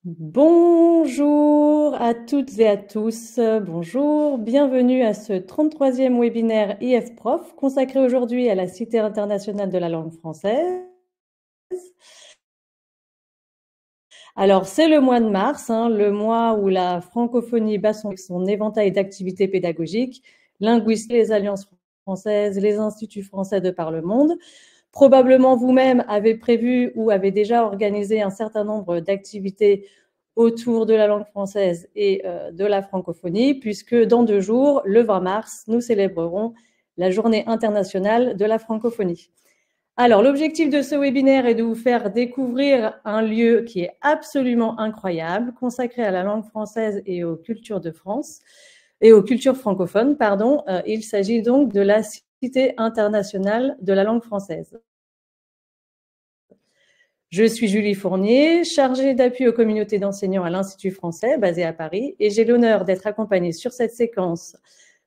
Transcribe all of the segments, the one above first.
Bonjour à toutes et à tous. Bonjour, bienvenue à ce 33e webinaire IF-Prof consacré aujourd'hui à la Cité internationale de la langue française. Alors, c'est le mois de mars, le mois où la francophonie bat son éventail d'activités pédagogiques, linguistiques, les alliances françaises, les instituts français de par le monde. Probablement vous-même avez prévu ou avez déjà organisé un certain nombre d'activités autour de la langue française et de la francophonie, puisque dans 2 jours, le 20 mars, nous célébrerons la Journée internationale de la francophonie. Alors, l'objectif de ce webinaire est de vous faire découvrir un lieu qui est absolument incroyable, consacré à la langue française et aux cultures de France, et aux cultures francophones, pardon. Il s'agit donc de la Cité internationale de la langue française. Je suis Julie Fournier, chargée d'appui aux communautés d'enseignants à l'Institut français, basé à Paris, et j'ai l'honneur d'être accompagnée sur cette séquence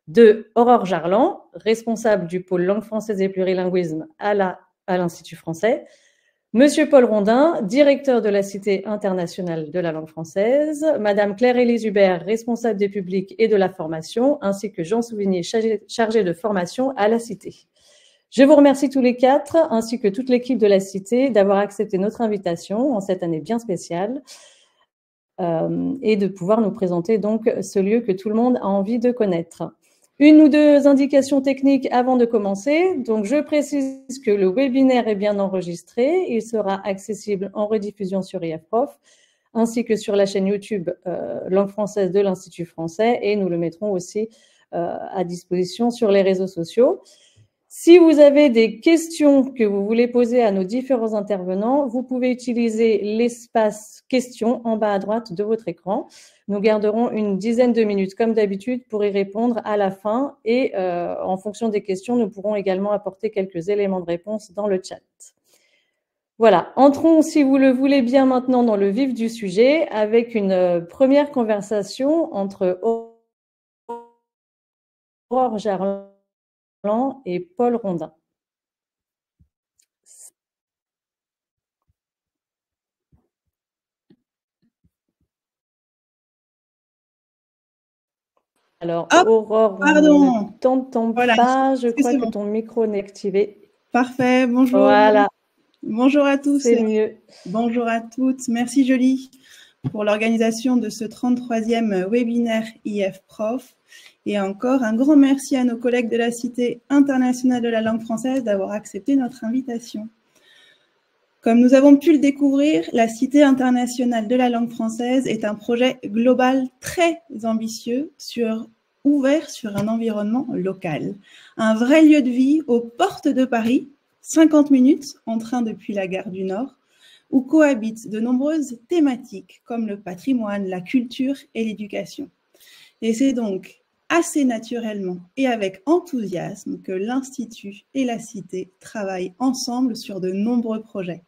de Aurore Jarlan, responsable du pôle langue française et plurilinguisme à l'Institut français, Monsieur Paul Rondin, directeur de la Cité internationale de la langue française, Madame Claire-Élise Hubert, responsable des publics et de la formation, ainsi que Jean Souvigné, chargé de formation à la Cité. Je vous remercie tous les quatre, ainsi que toute l'équipe de la Cité, d'avoir accepté notre invitation en cette année bien spéciale et de pouvoir nous présenter donc ce lieu que tout le monde a envie de connaître. Une ou deux indications techniques avant de commencer. Donc, je précise que le webinaire est bien enregistré. Il sera accessible en rediffusion sur IF-Prof, ainsi que sur la chaîne YouTube Langue française de l'Institut français, et nous le mettrons aussi à disposition sur les réseaux sociaux. Si vous avez des questions que vous voulez poser à nos différents intervenants, vous pouvez utiliser l'espace questions en bas à droite de votre écran. Nous garderons une dizaine de minutes comme d'habitude pour y répondre à la fin et en fonction des questions, nous pourrons également apporter quelques éléments de réponse dans le chat. Voilà, entrons, si vous le voulez bien maintenant, dans le vif du sujet avec une première conversation entre Aurore Jarlan et Paul Rondin. Alors, Hop, Aurore, on ne pardon. t'entend Voilà, pas. Je est-ce que crois c'est que bon? ton micro n'est activé. Parfait, bonjour. Voilà, Bonjour à tous c'est et mieux. bonjour à toutes. Merci Jolie pour l'organisation de ce 33e webinaire IF-Prof. Et encore un grand merci à nos collègues de la Cité internationale de la langue française d'avoir accepté notre invitation. Comme nous avons pu le découvrir, la Cité internationale de la langue française est un projet global très ambitieux ouvert sur un environnement local. Un vrai lieu de vie aux portes de Paris, 50 minutes en train depuis la gare du Nord, où cohabitent de nombreuses thématiques comme le patrimoine, la culture et l'éducation. Et c'est donc assez naturellement et avec enthousiasme que l'Institut et la Cité travaillent ensemble sur de nombreux projets,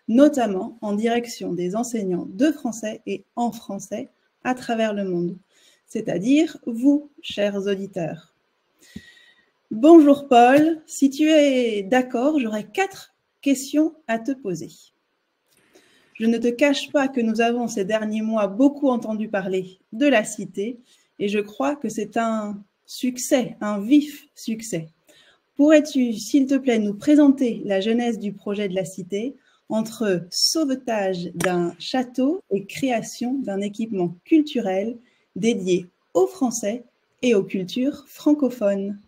notamment en direction des enseignants de français et en français à travers le monde, c'est-à-dire vous, chers auditeurs. Bonjour Paul, si tu es d'accord, j'aurais 4 questions à te poser. Je ne te cache pas que nous avons ces derniers mois beaucoup entendu parler de la Cité et je crois que c'est un succès, un vif succès. Pourrais-tu, s'il te plaît, nous présenter la genèse du projet de la Cité entre sauvetage d'un château et création d'un équipement culturel dédié aux Français et aux cultures francophones?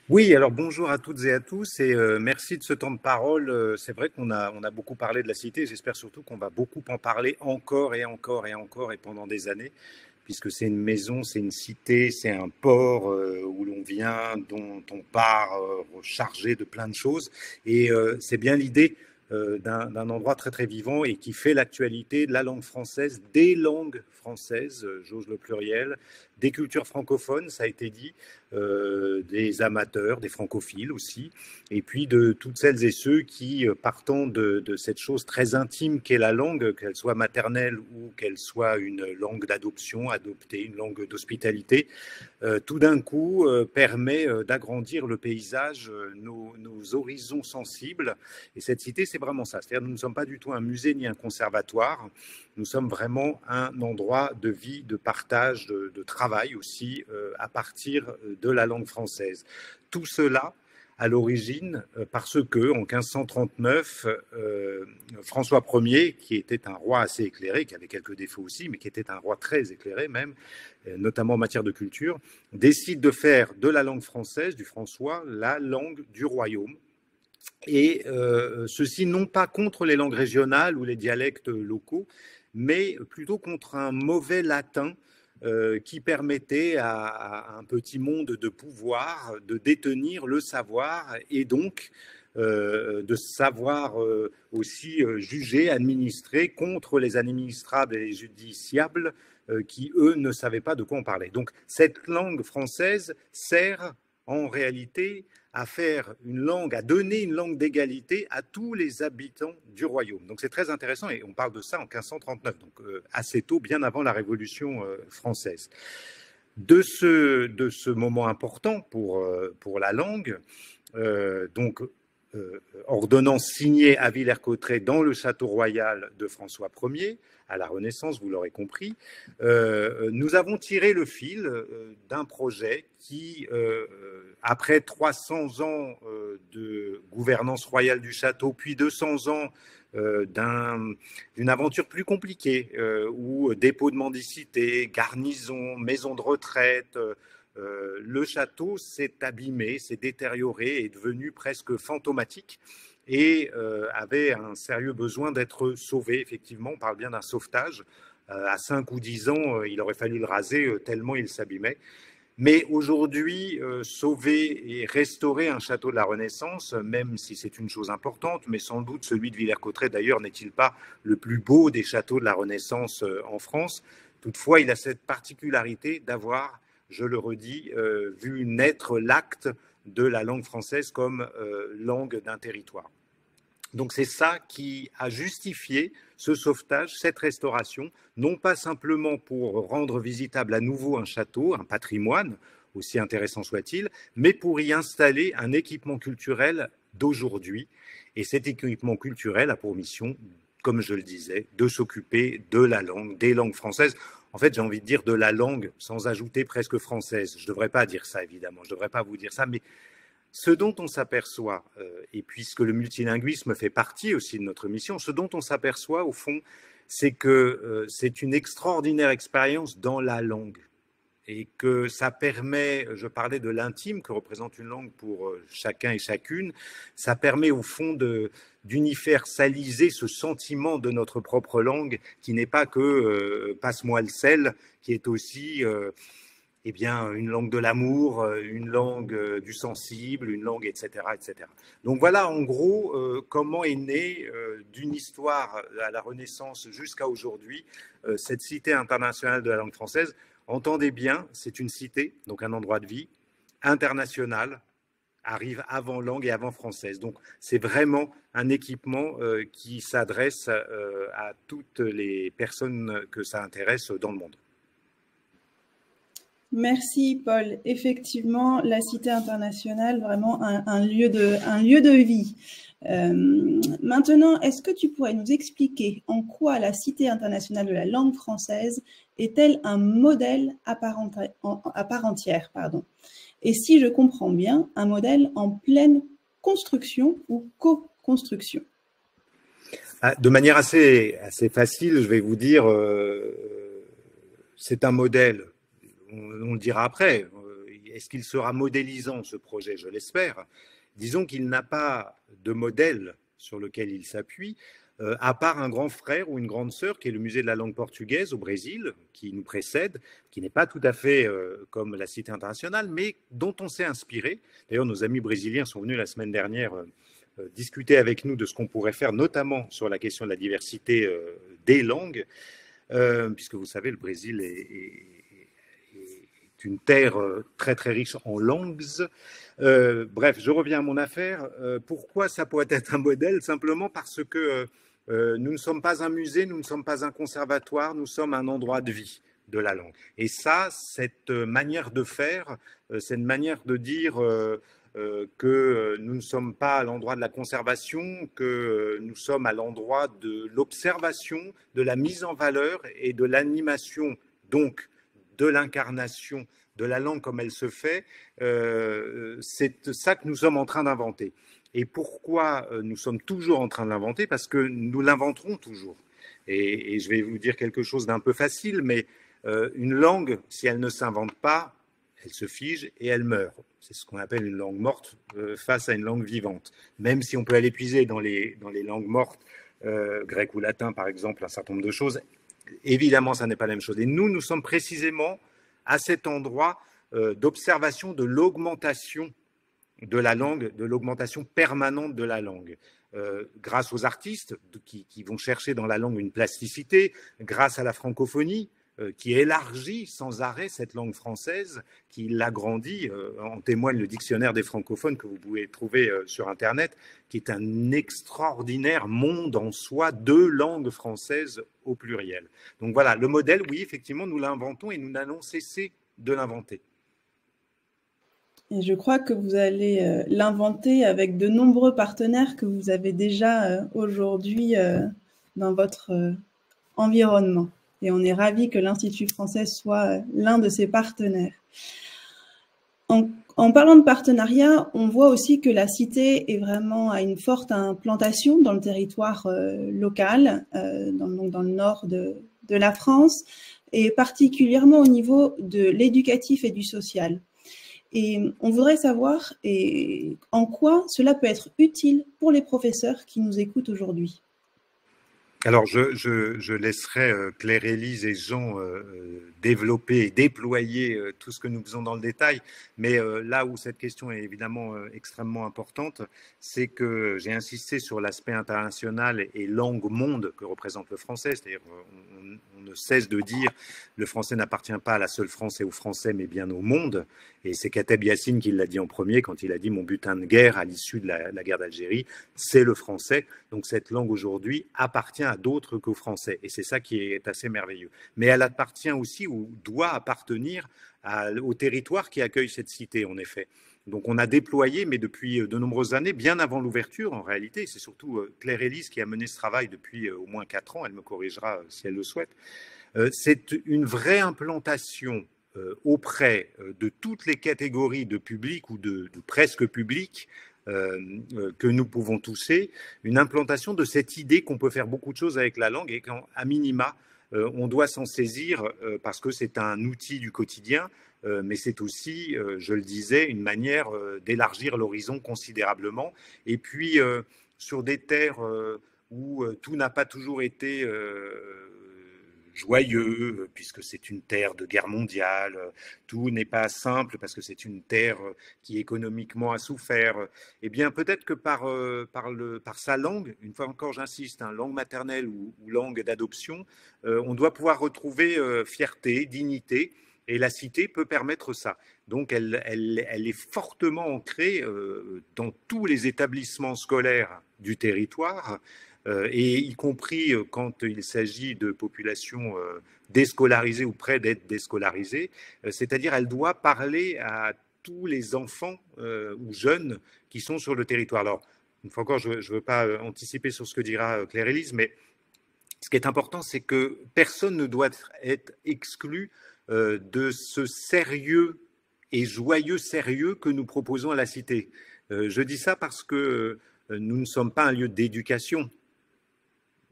Oui, alors bonjour à toutes et à tous et merci de ce temps de parole. C'est vrai qu'on a beaucoup parlé de la Cité, j'espère surtout qu'on va beaucoup en parler encore et encore et encore et pendant des années, puisque c'est une maison, c'est une cité, c'est un port où l'on vient, dont on part chargé de plein de choses. Et c'est bien l'idée d'un endroit très très vivant et qui fait l'actualité de la langue française, des langues françaises, j'ose le pluriel, des cultures francophones, ça a été dit, des amateurs, des francophiles aussi, et puis de toutes celles et ceux qui, partant de cette chose très intime qu'est la langue, qu'elle soit maternelle ou qu'elle soit une langue d'adoption, adoptée, une langue d'hospitalité, tout d'un coup permet d'agrandir le paysage, nos horizons sensibles. Et cette cité, c'est vraiment ça. C'est-à-dire nous ne sommes pas du tout un musée ni un conservatoire. Nous sommes vraiment un endroit de vie, de partage, de travail aussi, à partir de la langue française. Tout cela, à l'origine, parce que en 1539, François Ier, qui était un roi assez éclairé, qui avait quelques défauts aussi, mais qui était un roi très éclairé même, notamment en matière de culture, décide de faire de la langue française, du François, la langue du royaume. Et ceci non pas contre les langues régionales ou les dialectes locaux, mais plutôt contre un mauvais latin qui permettait à un petit monde de pouvoir de détenir le savoir et donc de savoir aussi juger, administrer contre les administrables et les justiciables qui, eux, ne savaient pas de quoi on parlait. Donc cette langue française sert en réalité à faire une langue, à donner une langue d'égalité à tous les habitants du royaume. Donc c'est très intéressant et on parle de ça en 1539, donc assez tôt, bien avant la Révolution française. De ce moment important pour la langue, ordonnance signée à Villers-Cotterêts dans le château royal de François Ier, à la Renaissance, vous l'aurez compris, nous avons tiré le fil d'un projet qui, après 300 ans de gouvernance royale du château, puis 200 ans d'une aventure plus compliquée, où dépôt de mendicité, garnison, maison de retraite, le château s'est abîmé, s'est détérioré, est devenu presque fantomatique et avait un sérieux besoin d'être sauvé. Effectivement, on parle bien d'un sauvetage. À 5 ou 10 ans, il aurait fallu le raser tellement il s'abîmait. Mais aujourd'hui, sauver et restaurer un château de la Renaissance, même si c'est une chose importante, mais sans doute celui de Villers-Cotterêts d'ailleurs n'est-il pas le plus beau des châteaux de la Renaissance en France. Toutefois, il a cette particularité d'avoir, je le redis, vu naître l'acte de la langue française comme langue d'un territoire. Donc c'est ça qui a justifié ce sauvetage, cette restauration, non pas simplement pour rendre visitable à nouveau un château, un patrimoine, aussi intéressant soit-il, mais pour y installer un équipement culturel d'aujourd'hui. Et cet équipement culturel a pour mission, comme je le disais, de s'occuper de la langue, des langues françaises. En fait, j'ai envie de dire de la langue, sans ajouter presque française. Je ne devrais pas dire ça, évidemment, je ne devrais pas vous dire ça, mais ce dont on s'aperçoit, et puisque le multilinguisme fait partie aussi de notre mission, ce dont on s'aperçoit au fond, c'est que c'est une extraordinaire expérience dans la langue et que ça permet, je parlais de l'intime que représente une langue pour chacun et chacune, ça permet au fond d'universaliser ce sentiment de notre propre langue qui n'est pas que passe-moi le sel, qui est aussi eh bien, une langue de l'amour, une langue du sensible, une langue, etc., etc. Donc voilà, en gros, comment est née d'une histoire à la Renaissance jusqu'à aujourd'hui cette Cité internationale de la langue française. Entendez bien, c'est une cité, donc un endroit de vie, international, arrive avant langue et avant française. Donc c'est vraiment un équipement qui s'adresse à toutes les personnes que ça intéresse dans le monde. Merci Paul. Effectivement, la Cité internationale, vraiment un lieu de vie. Maintenant, est-ce que tu pourrais nous expliquer en quoi la Cité internationale de la langue française est-elle un modèle à part entière, et si je comprends bien, un modèle en pleine construction ou co-construction? De manière assez facile, je vais vous dire, c'est un modèle. On le dira après. Est-ce qu'il sera modélisant, ce projet? Je l'espère. Disons qu'il n'a pas de modèle sur lequel il s'appuie, à part un grand frère ou une grande sœur qui est le musée de la langue portugaise au Brésil, qui nous précède, qui n'est pas tout à fait comme la Cité internationale, mais dont on s'est inspiré. D'ailleurs, nos amis brésiliens sont venus la semaine dernière discuter avec nous de ce qu'on pourrait faire, notamment sur la question de la diversité des langues, puisque vous savez, le Brésil est une terre très très riche en langues. Bref, je reviens à mon affaire. Pourquoi ça pourrait être un modèle? Simplement parce que nous ne sommes pas un musée, nous ne sommes pas un conservatoire, nous sommes un endroit de vie de la langue. Et ça, cette manière de faire, cette manière de dire que nous ne sommes pas à l'endroit de la conservation, que nous sommes à l'endroit de l'observation, de la mise en valeur et de l'animation, donc de l'incarnation de la langue comme elle se fait, c'est ça que nous sommes en train d'inventer. Et pourquoi nous sommes toujours en train de l'inventer? Parce que nous l'inventerons toujours. Et je vais vous dire quelque chose d'un peu facile, mais une langue, si elle ne s'invente pas, elle se fige et elle meurt. C'est ce qu'on appelle une langue morte face à une langue vivante. Même si on peut aller puiser dans les langues mortes, grec ou latin par exemple, un certain nombre de choses, évidemment, ça n'est pas la même chose. Et nous sommes précisément à cet endroit d'observation de l'augmentation de la langue, de l'augmentation permanente de la langue. Grâce aux artistes qui vont chercher dans la langue une plasticité, grâce à la francophonie, qui élargit sans arrêt cette langue française, qui l'agrandit. En témoigne le dictionnaire des francophones que vous pouvez trouver sur Internet, qui est un extraordinaire monde en soi de langues françaises au pluriel. Donc voilà, le modèle, oui, effectivement, nous l'inventons et nous n'allons cesser de l'inventer. Et je crois que vous allez l'inventer avec de nombreux partenaires que vous avez déjà aujourd'hui dans votre environnement. Et on est ravis que l'Institut français soit l'un de ces partenaires. En parlant de partenariat, on voit aussi que la Cité est vraiment à une forte implantation dans le territoire local, dans le nord de la France, et particulièrement au niveau de l'éducatif et du social. Et on voudrait savoir en quoi cela peut être utile pour les professeurs qui nous écoutent aujourd'hui. Alors, je laisserai Claire-Élise et Jean développer et déployer tout ce que nous faisons dans le détail. Mais là où cette question est évidemment extrêmement importante, c'est que j'ai insisté sur l'aspect international et langue monde que représente le français. C'est-à-dire, on ne cesse de dire le français n'appartient pas à la seule France et aux Français, mais bien au monde. Et c'est Kateb Yassine qui l'a dit en premier quand il a dit « Mon butin de guerre à l'issue de la guerre d'Algérie, c'est le français ». Donc cette langue aujourd'hui appartient à d'autres qu'aux Français. Et c'est ça qui est assez merveilleux. Mais elle appartient aussi ou doit appartenir au territoire qui accueille cette cité, en effet. Donc on a déployé, mais depuis de nombreuses années, bien avant l'ouverture en réalité, c'est surtout Claire-Élise qui a mené ce travail depuis au moins 4 ans, elle me corrigera si elle le souhaite, c'est une vraie implantation auprès de toutes les catégories de public ou de presque public que nous pouvons toucher, une implantation de cette idée qu'on peut faire beaucoup de choses avec la langue et qu'à minima, on doit s'en saisir parce que c'est un outil du quotidien, mais c'est aussi, je le disais, une manière d'élargir l'horizon considérablement. Et puis, sur des terres où tout n'a pas toujours été joyeux, puisque c'est une terre de guerre mondiale, tout n'est pas simple parce que c'est une terre qui économiquement a souffert, eh bien peut-être que par sa langue, une fois encore j'insiste, hein, langue maternelle ou langue d'adoption, on doit pouvoir retrouver fierté, dignité, et la cité peut permettre ça. Donc elle est fortement ancrée dans tous les établissements scolaires du territoire, et y compris quand il s'agit de populations déscolarisées ou près d'être déscolarisées, c'est-à-dire elle doit parler à tous les enfants ou jeunes qui sont sur le territoire. Alors, une fois encore, je ne veux pas anticiper sur ce que dira Claire-Élise, mais ce qui est important, c'est que personne ne doit être exclu de ce sérieux et joyeux sérieux que nous proposons à la Cité. Je dis ça parce que nous ne sommes pas un lieu d'éducation,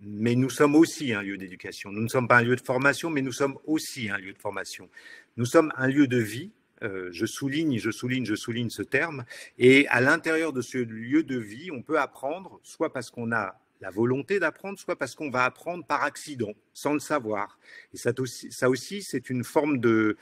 mais nous sommes aussi un lieu d'éducation. Nous ne sommes pas un lieu de formation, mais nous sommes aussi un lieu de formation. Nous sommes un lieu de vie. Je souligne ce terme. Et à l'intérieur de ce lieu de vie, on peut apprendre, soit parce qu'on a la volonté d'apprendre, soit parce qu'on va apprendre par accident, sans le savoir. Et ça aussi c'est une forme de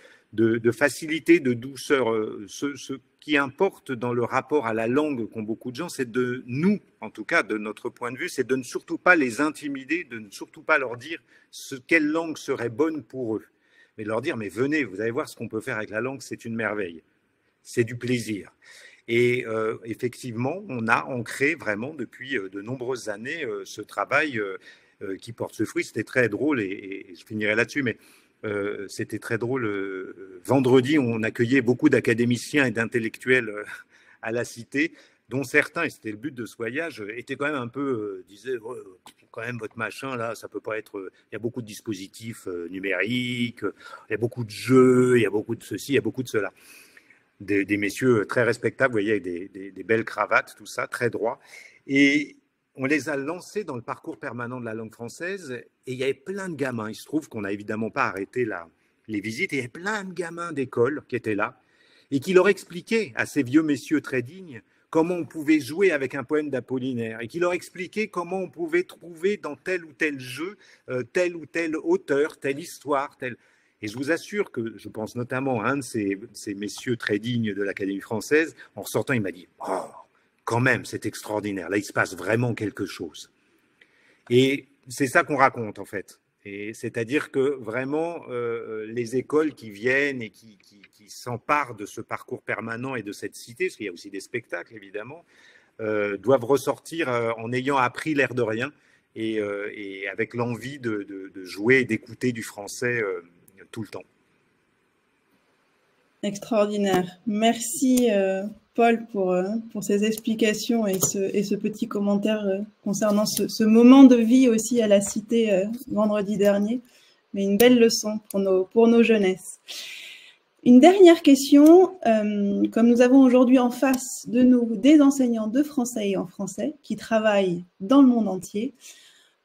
facilité, de douceur. Ce qui importe dans le rapport à la langue qu'ont beaucoup de gens, c'est de nous, en tout cas de notre point de vue, c'est de ne surtout pas les intimider, de ne surtout pas leur dire quelle langue serait bonne pour eux. mais de leur dire, mais venez, vous allez voir ce qu'on peut faire avec la langue, c'est une merveille. C'est du plaisir. Et effectivement, on a ancré vraiment depuis de nombreuses années ce travail qui porte ce fruit. C'était très drôle, et je finirai là-dessus, mais c'était très drôle. Vendredi, on accueillait beaucoup d'académiciens et d'intellectuels à la Cité, dont certains, et c'était le but de ce voyage, étaient quand même un peu, disaient, oh, quand même votre machin là, ça peut pas être, il y a beaucoup de dispositifs numériques, il y a beaucoup de jeux, il y a beaucoup de ceci, il y a beaucoup de cela. Des messieurs très respectables, vous voyez, avec des belles cravates, tout ça, très droit. Et on les a lancés dans le parcours permanent de la langue française, et il y avait plein de gamins. Il se trouve qu'on n'a évidemment pas arrêté les visites, et il y avait plein de gamins d'école qui étaient là, et qui leur expliquaient à ces vieux messieurs très dignes comment on pouvait jouer avec un poème d'Apollinaire, et qui leur expliquaient comment on pouvait trouver dans tel ou tel jeu tel ou tel auteur, telle histoire, tel... Et je vous assure que je pense notamment à un de ces messieurs très dignes de l'Académie française. En ressortant, il m'a dit « Oh, quand même, c'est extraordinaire. Là, il se passe vraiment quelque chose. » Et c'est ça qu'on raconte, en fait. Et c'est-à-dire que vraiment, les écoles qui viennent et qui s'emparent de ce parcours permanent et de cette cité, parce qu'il y a aussi des spectacles, évidemment, doivent ressortir en ayant appris l'air de rien et avec l'envie de jouer et d'écouter du français tout le temps. Extraordinaire. Merci Paul pour ces explications et ce petit commentaire concernant ce moment de vie aussi à la Cité vendredi dernier. Mais une belle leçon pour nos jeunesses. Une dernière question. Comme nous avons aujourd'hui en face de nous des enseignants de français et en français qui travaillent dans le monde entier,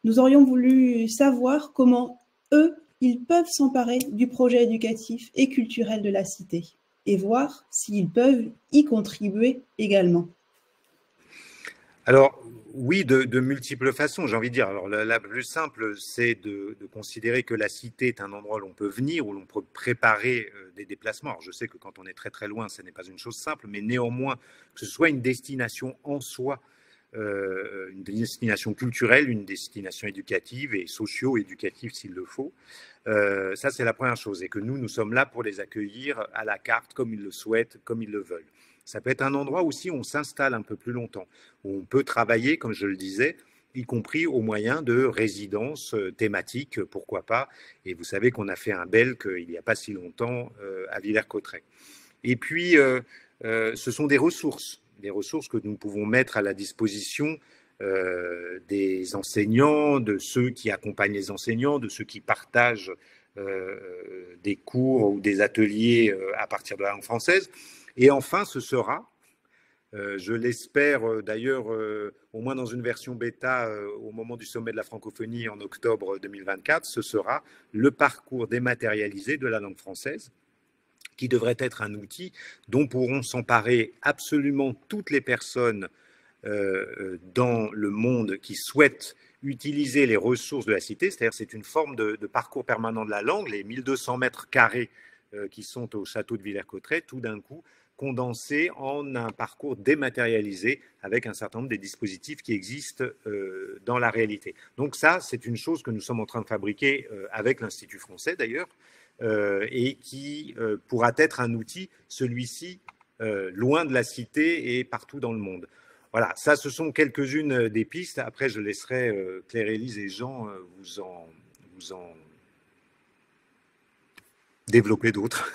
nous aurions voulu savoir comment eux, ils peuvent s'emparer du projet éducatif et culturel de la Cité et voir s'ils peuvent y contribuer également. Alors, oui, de multiples façons, j'ai envie de dire. Alors, la plus simple, c'est de considérer que la Cité est un endroit où l'on peut venir, où l'on peut préparer des déplacements. Alors, je sais que quand on est très très loin, ce n'est pas une chose simple, mais néanmoins, que ce soit une destination en soi, une destination culturelle, une destination éducative et socio-éducative s'il le faut. Ça, c'est la première chose. Et que nous sommes là pour les accueillir à la carte comme ils le souhaitent, comme ils le veulent. Ça peut être un endroit aussi où on s'installe un peu plus longtemps, où on peut travailler, comme je le disais, y compris au moyen de résidences thématiques, pourquoi pas. Et vous savez qu'on a fait un BELC il n'y a pas si longtemps à Villers-Cotterêts. Et puis, ce sont des ressources que nous pouvons mettre à la disposition des enseignants, de ceux qui accompagnent les enseignants, de ceux qui partagent des cours ou des ateliers à partir de la langue française. Et enfin, ce sera, je l'espère d'ailleurs, au moins dans une version bêta au moment du sommet de la francophonie en octobre 2024, ce sera le parcours dématérialisé de la langue française, qui devrait être un outil dont pourront s'emparer absolument toutes les personnes dans le monde qui souhaitent utiliser les ressources de la Cité. C'est-à-dire c'est une forme de parcours permanent de la langue, les 1200 mètres carrés qui sont au château de Villers-Cotterêts, tout d'un coup condensés en un parcours dématérialisé avec un certain nombre des dispositifs qui existent dans la réalité. Donc ça, c'est une chose que nous sommes en train de fabriquer avec l'Institut français d'ailleurs, et qui pourra être un outil, celui-ci, loin de la Cité et partout dans le monde. Voilà, ça, ce sont quelques-unes des pistes. Après, je laisserai Claire-Élise et Jean vous en développer d'autres.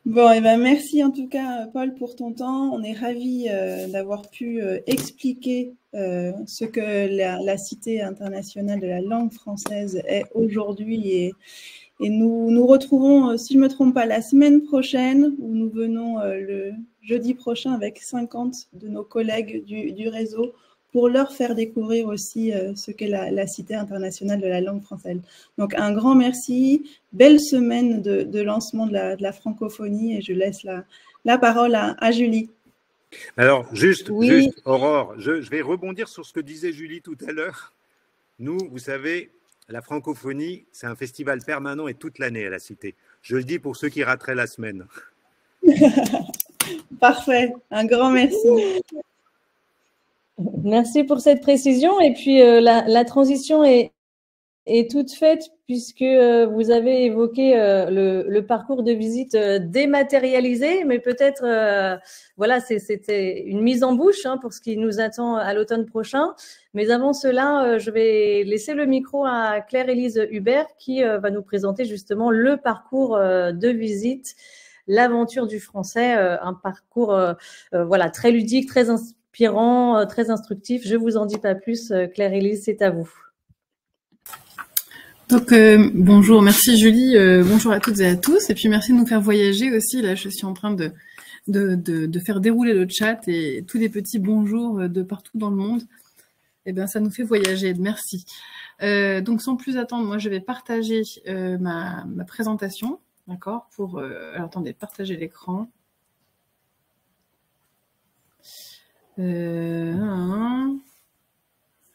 Bon, et ben merci en tout cas, Paul, pour ton temps. On est ravis d'avoir pu expliquer ce que la Cité internationale de la langue française est aujourd'hui. Et nous retrouvons, si je ne me trompe pas, la semaine prochaine, où nous venons le jeudi prochain avec 50 de nos collègues du réseau pour leur faire découvrir aussi ce qu'est la Cité internationale de la langue française. Donc, un grand merci. Belle semaine de lancement de la francophonie et je laisse la parole à Julie. Alors, juste, Aurore, je vais rebondir sur ce que disait Julie tout à l'heure. Nous, vous savez, la francophonie, c'est un festival permanent et toute l'année à la Cité. Je le dis pour ceux qui rateraient la semaine. Parfait, un grand merci. Merci pour cette précision. Et puis, la transition est toute faite puisque vous avez évoqué le parcours de visite dématérialisé, mais peut-être, voilà, c'était une mise en bouche pour ce qui nous attend à l'automne prochain. Mais avant cela, je vais laisser le micro à Claire-Élise Hubert qui va nous présenter justement le parcours de visite, l'aventure du français, un parcours voilà, très ludique, très inspirant, très instructif. Je vous en dis pas plus. Claire-Élise, c'est à vous. Donc bonjour, merci Julie, bonjour à toutes et à tous, et puis merci de nous faire voyager aussi. Là, je suis en train de faire dérouler le chat et tous les petits bonjours de partout dans le monde. Eh bien, ça nous fait voyager. Merci. Donc, sans plus attendre, moi, je vais partager ma présentation, d'accord. Alors, attendez, partager l'écran.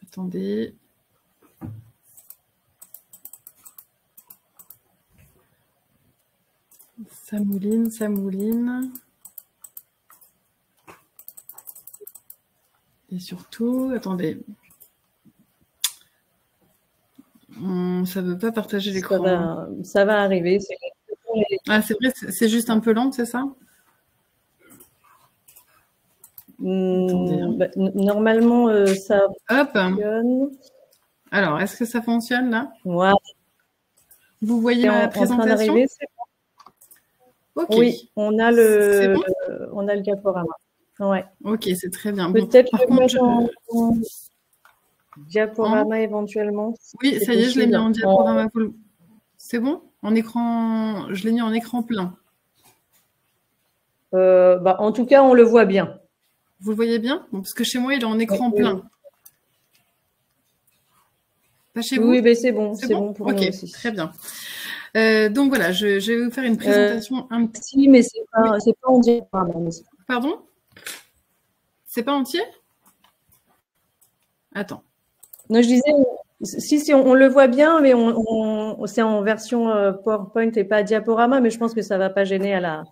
Attendez. Ça mouline. Et surtout, attendez. Ça veut pas partager l'écran. Ça va arriver. Ah, c'est vrai, c'est juste un peu lent, c'est ça? Normalement, ça fonctionne. Alors, est-ce que ça fonctionne là? Voilà. Vous voyez ma présentation? Okay. Oui, on a le diaporama. Ouais. Ok, c'est très bien. Peut-être le mettre en diaporama éventuellement. Oui, ça y est, je l'ai mis en diaporama. C'est bon? En écran, je l'ai mis en écran plein. En tout cas, on le voit bien. Vous le voyez bien? Bon, parce que chez moi, il est en écran plein. Pas chez vous? Oui, mais c'est bon. C'est bon pour nous aussi. Très bien. Donc voilà, je vais vous faire une présentation un petit. Si, mais c'est pas en diaporama. Pardon? C'est pas entier? Attends. Non, je disais, si on le voit bien, mais c'est en version PowerPoint et pas diaporama, mais je pense que ça ne va pas gêner à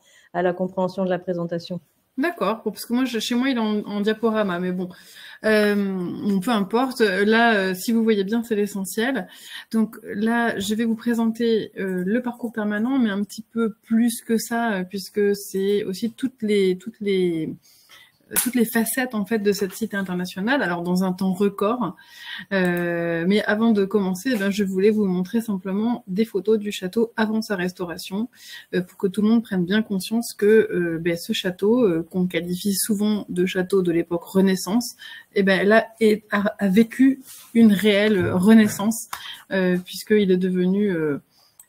la compréhension de la présentation. D'accord, parce que moi, chez moi, il est en diaporama, mais bon, peu importe. Là, si vous voyez bien, c'est l'essentiel. Donc là, je vais vous présenter le parcours permanent, mais un petit peu plus que ça, puisque c'est aussi toutes les facettes en fait de cette cité internationale, alors dans un temps record. Mais avant de commencer, je voulais vous montrer simplement des photos du château avant sa restauration, pour que tout le monde prenne bien conscience que ce château, qu'on qualifie souvent de château de l'époque Renaissance, là a vécu une réelle renaissance, puisqu'il est devenu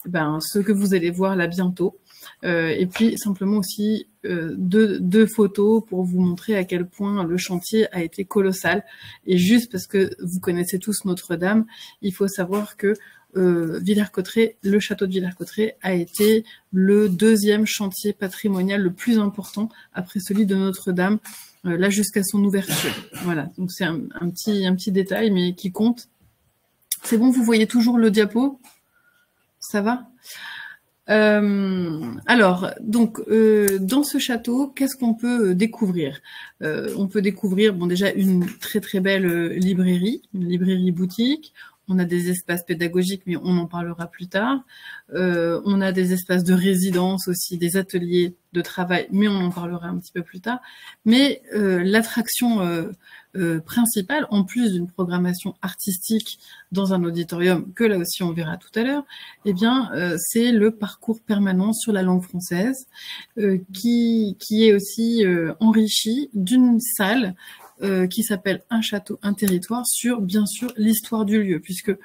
ce que vous allez voir là bientôt. Et puis simplement aussi deux photos pour vous montrer à quel point le chantier a été colossal. Et juste parce que vous connaissez tous Notre-Dame, il faut savoir que Villers-Cotterêts, le château de Villers-Cotterêts a été le deuxième chantier patrimonial le plus important après celui de Notre-Dame, là jusqu'à son ouverture. Voilà, donc c'est un petit détail mais qui compte. C'est bon, vous voyez toujours le diapo? Ça va? Alors, donc, dans ce château, qu'est-ce qu'on peut découvrir? On peut découvrir, déjà, une très très belle librairie, une librairie boutique. On a des espaces pédagogiques, mais on en parlera plus tard. On a des espaces de résidence aussi, des ateliers de travail, mais on en parlera un petit peu plus tard. Mais l'attraction principale, en plus d'une programmation artistique dans un auditorium, que là aussi on verra tout à l'heure, c'est le parcours permanent sur la langue française, qui est aussi enrichi d'une salle qui s'appelle Un château, un territoire, sur, bien sûr, l'histoire du lieu, puisque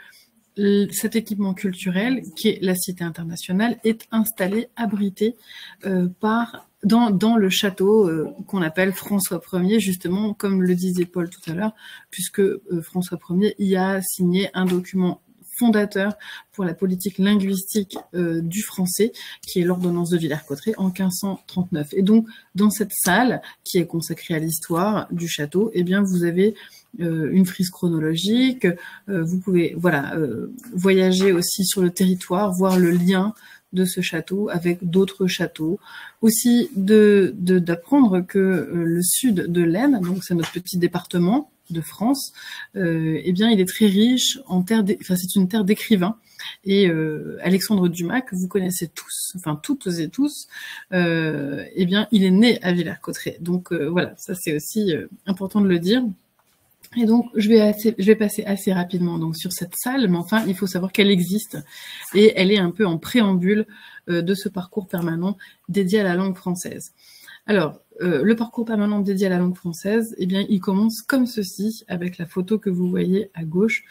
cet équipement culturel, qui est la Cité internationale, est installé, abrité dans le château qu'on appelle François Ier, justement, comme le disait Paul tout à l'heure, puisque François Ier y a signé un document fondateur pour la politique linguistique du français, qui est l'ordonnance de Villers-Cotterêts en 1539. Et donc, dans cette salle qui est consacrée à l'histoire du château, vous avez une frise chronologique. Vous pouvez, voyager aussi sur le territoire, voir le lien de ce château avec d'autres châteaux. Aussi d'apprendre que le sud de l'Aisne, donc c'est notre petit département, de France, eh bien, il est très riche en c'est une terre d'écrivains. Et Alexandre Dumas, que vous connaissez tous, enfin toutes et tous, eh bien, il est né à Villers-Cotterêts. Donc voilà, ça c'est aussi important de le dire. Et donc, je vais passer assez rapidement donc sur cette salle, mais enfin, il faut savoir qu'elle existe et elle est un peu en préambule de ce parcours permanent dédié à la langue française. Alors, le parcours permanent dédié à la langue française, eh bien, il commence comme ceci, avec la photo que vous voyez à gauche,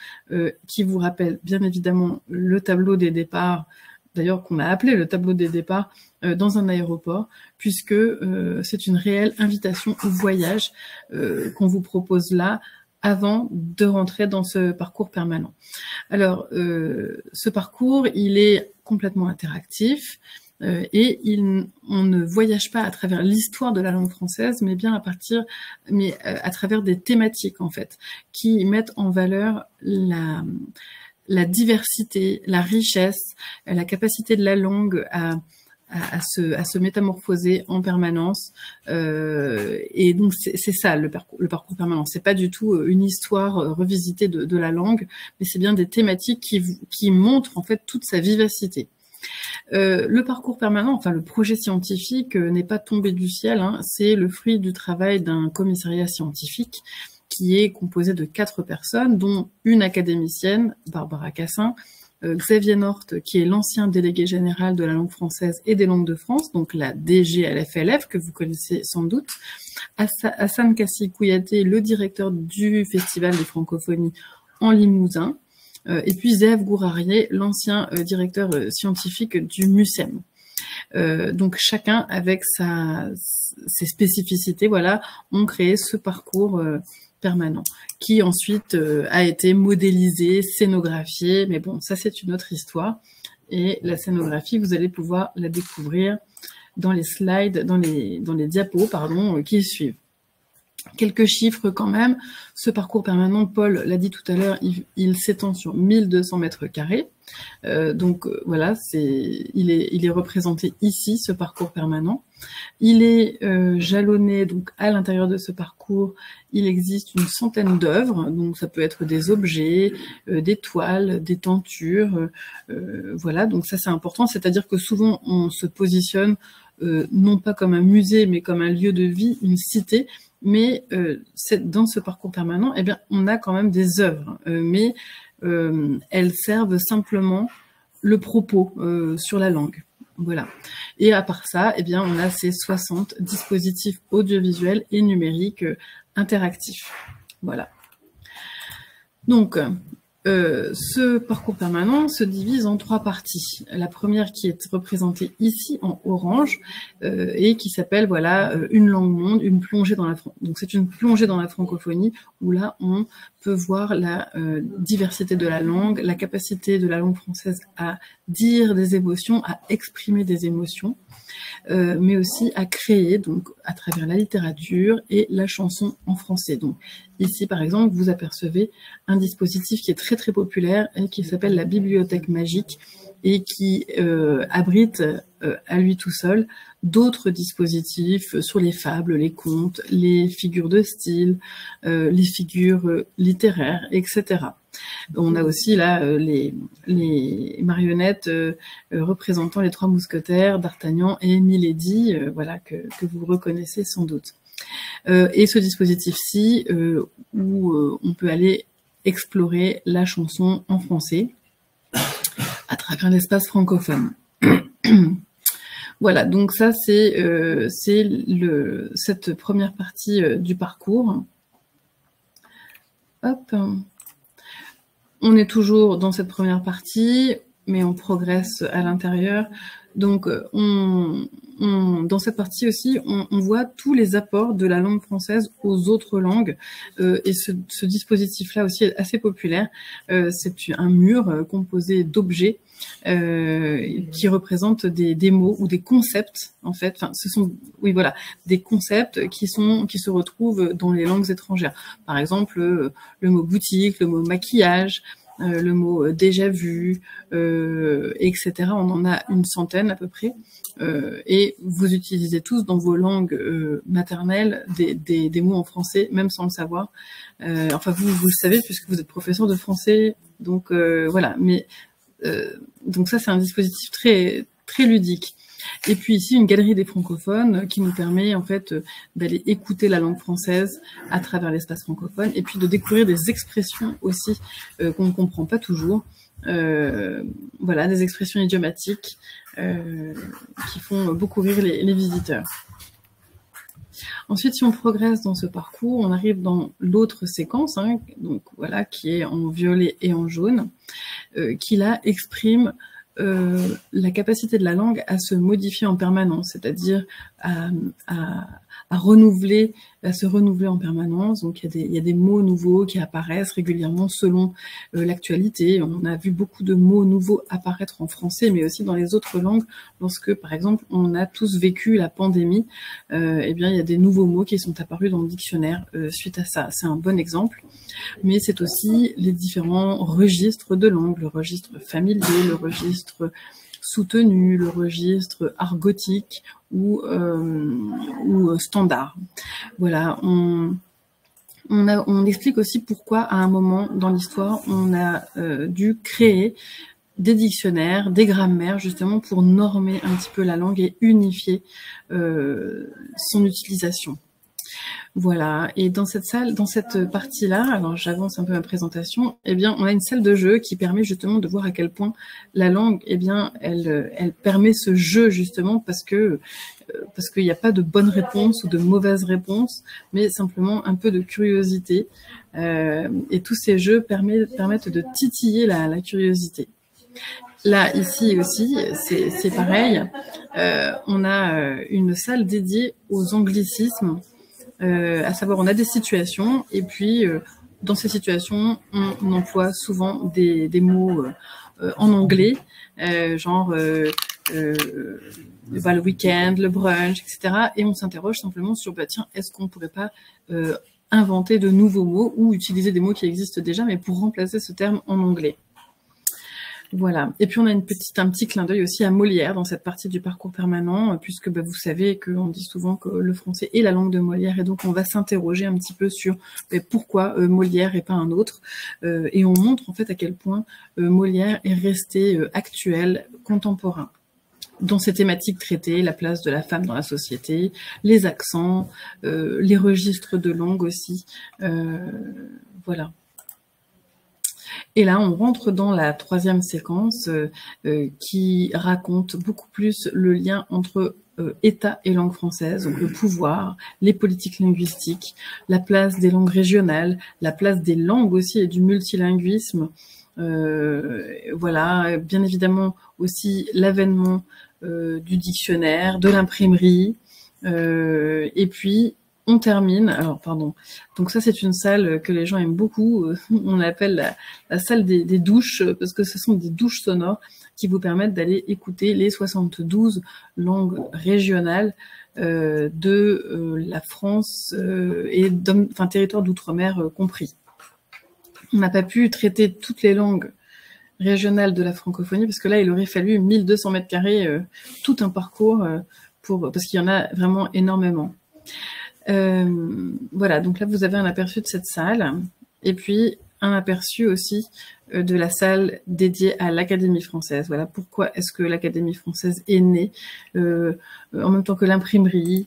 qui vous rappelle bien évidemment le tableau des départs, d'ailleurs qu'on a appelé le tableau des départs dans un aéroport, puisque c'est une réelle invitation au voyage qu'on vous propose là, avant de rentrer dans ce parcours permanent. Alors, ce parcours, il est complètement interactif et on ne voyage pas à travers l'histoire de la langue française, mais bien à travers des thématiques, en fait, qui mettent en valeur la diversité, la richesse, la capacité de la langue à se métamorphoser en permanence, et donc c'est ça le parcours permanent. C'est pas du tout une histoire revisitée de la langue, mais c'est bien des thématiques qui montrent en fait toute sa vivacité. Le parcours permanent, enfin le projet scientifique n'est pas tombé du ciel, hein, c'est le fruit du travail d'un commissariat scientifique qui est composé de 4 personnes, dont une académicienne, Barbara Cassin, Xavier North, qui est l'ancien délégué général de la langue française et des langues de France, donc la DGLFLF, que vous connaissez sans doute, Hassan Kassi Kouyaté, le directeur du Festival des Francophonies en Limousin, et puis Zéev Gourarié, l'ancien directeur scientifique du MUSEM. Donc chacun avec ses spécificités, voilà, ont créé ce parcours permanent, qui ensuite a été modélisé, scénographié, mais bon, ça c'est une autre histoire. Et la scénographie, vous allez pouvoir la découvrir dans les slides, dans les diapos, pardon, qui suivent. Quelques chiffres quand même. Ce parcours permanent, Paul l'a dit tout à l'heure, il s'étend sur 1200 mètres carrés. Donc voilà, il est représenté ici, ce parcours permanent. Il est jalonné, donc à l'intérieur de ce parcours, il existe une centaine d'œuvres, donc ça peut être des objets, des toiles, des tentures, voilà, donc ça c'est important, c'est-à-dire que souvent on se positionne non pas comme un musée, mais comme un lieu de vie, une cité, mais dans ce parcours permanent, eh bien, on a quand même des œuvres, mais elles servent simplement le propos sur la langue. Voilà. Et à part ça, eh bien, on a ces 60 dispositifs audiovisuels et numériques interactifs. Voilà. Donc, ce parcours permanent se divise en 3 parties. La première qui est représentée ici en orange et qui s'appelle voilà une langue monde, une plongée dans la donc c'est une plongée dans la francophonie où là on peut voir la diversité de la langue, la capacité de la langue française à dire des émotions, à exprimer des émotions, mais aussi à créer donc à travers la littérature et la chanson en français. Donc ici, par exemple, vous apercevez un dispositif qui est très très populaire et qui s'appelle la bibliothèque magique et qui abrite à lui tout seul d'autres dispositifs sur les fables, les contes, les figures de style, les figures littéraires, etc. On a aussi là les marionnettes représentant les 3 mousquetaires, D'Artagnan et Milady, voilà que vous reconnaissez sans doute. Et ce dispositif-ci, où on peut aller explorer la chanson en français à travers l'espace francophone. Voilà, donc ça c'est cette première partie du parcours. Hop. On est toujours dans cette première partie, mais on progresse à l'intérieur. Donc, dans cette partie aussi, on voit tous les apports de la langue française aux autres langues. Et ce dispositif-là aussi est assez populaire. C'est un mur composé d'objets qui représentent des mots ou des concepts, en fait. Enfin, ce sont, oui, voilà, des concepts qui se retrouvent dans les langues étrangères. Par exemple, le mot boutique, le mot maquillage, le mot déjà vu, etc. On en a une centaine à peu près. Et vous utilisez tous dans vos langues maternelles des mots en français, même sans le savoir. Enfin, vous le savez puisque vous êtes professeur de français. Donc voilà. Mais donc ça, c'est un dispositif très très ludique. Et puis ici, une galerie des francophones qui nous permet en fait d'aller écouter la langue française à travers l'espace francophone et puis de découvrir des expressions aussi qu'on ne comprend pas toujours. Voilà, des expressions idiomatiques qui font beaucoup rire les visiteurs. Ensuite, si on progresse dans ce parcours, on arrive dans l'autre séquence, hein, donc voilà, qui est en violet et en jaune, qui là exprime la capacité de la langue à se modifier en permanence, c'est-à-dire à renouveler, à se renouveler en permanence. Donc il y a des mots nouveaux qui apparaissent régulièrement selon l'actualité. On a vu beaucoup de mots nouveaux apparaître en français, mais aussi dans les autres langues. Lorsque, par exemple, on a tous vécu la pandémie, eh bien il y a des nouveaux mots qui sont apparus dans le dictionnaire suite à ça. C'est un bon exemple. Mais c'est aussi les différents registres de langue, le registre familier, le registre soutenu, le registre argotique ou standard. Voilà, on explique aussi pourquoi à un moment dans l'histoire on a dû créer des dictionnaires, des grammaires, justement pour normer un petit peu la langue et unifier son utilisation. Voilà, et dans cette salle, dans cette partie-là, alors j'avance un peu ma présentation, eh bien, on a une salle de jeu qui permet justement de voir à quel point la langue, eh bien, elle permet ce jeu justement parce qu'il n'y a pas de bonne réponse ou de mauvaise réponse, mais simplement un peu de curiosité. Et tous ces jeux permettent de titiller la curiosité. Là, ici aussi, c'est pareil. On a une salle dédiée aux anglicismes. À savoir, on a des situations et puis dans ces situations, on emploie souvent des mots en anglais, genre le week-end, le brunch, etc. Et on s'interroge simplement sur, tiens, est-ce qu'on pourrait pas inventer de nouveaux mots ou utiliser des mots qui existent déjà, mais pour remplacer ce terme en anglais. Voilà. Et puis on a un petit clin d'œil aussi à Molière dans cette partie du parcours permanent, puisque vous savez qu'on dit souvent que le français est la langue de Molière, et donc on va s'interroger un petit peu sur pourquoi Molière et pas un autre. Et on montre en fait à quel point Molière est resté actuel, contemporain. Dans ces thématiques traitées, la place de la femme dans la société, les accents, les registres de langue aussi. Voilà. Et là, on rentre dans la troisième séquence qui raconte beaucoup plus le lien entre État et langue française, donc le pouvoir, les politiques linguistiques, la place des langues régionales, la place des langues aussi et du multilinguisme. Voilà, bien évidemment aussi l'avènement du dictionnaire, de l'imprimerie, et puis on termine, alors pardon, donc ça c'est une salle que les gens aiment beaucoup, on l'appelle la salle des douches, parce que ce sont des douches sonores qui vous permettent d'aller écouter les 72 langues régionales de la France et territoire d'outre-mer compris. On n'a pas pu traiter toutes les langues régionales de la francophonie, parce que là il aurait fallu 1200 mètres carrés, tout un parcours, parce qu'il y en a vraiment énormément. Voilà, donc là vous avez un aperçu de cette salle et puis un aperçu aussi de la salle dédiée à l'Académie française. Voilà pourquoi est-ce que l'Académie française est née en même temps que l'imprimerie.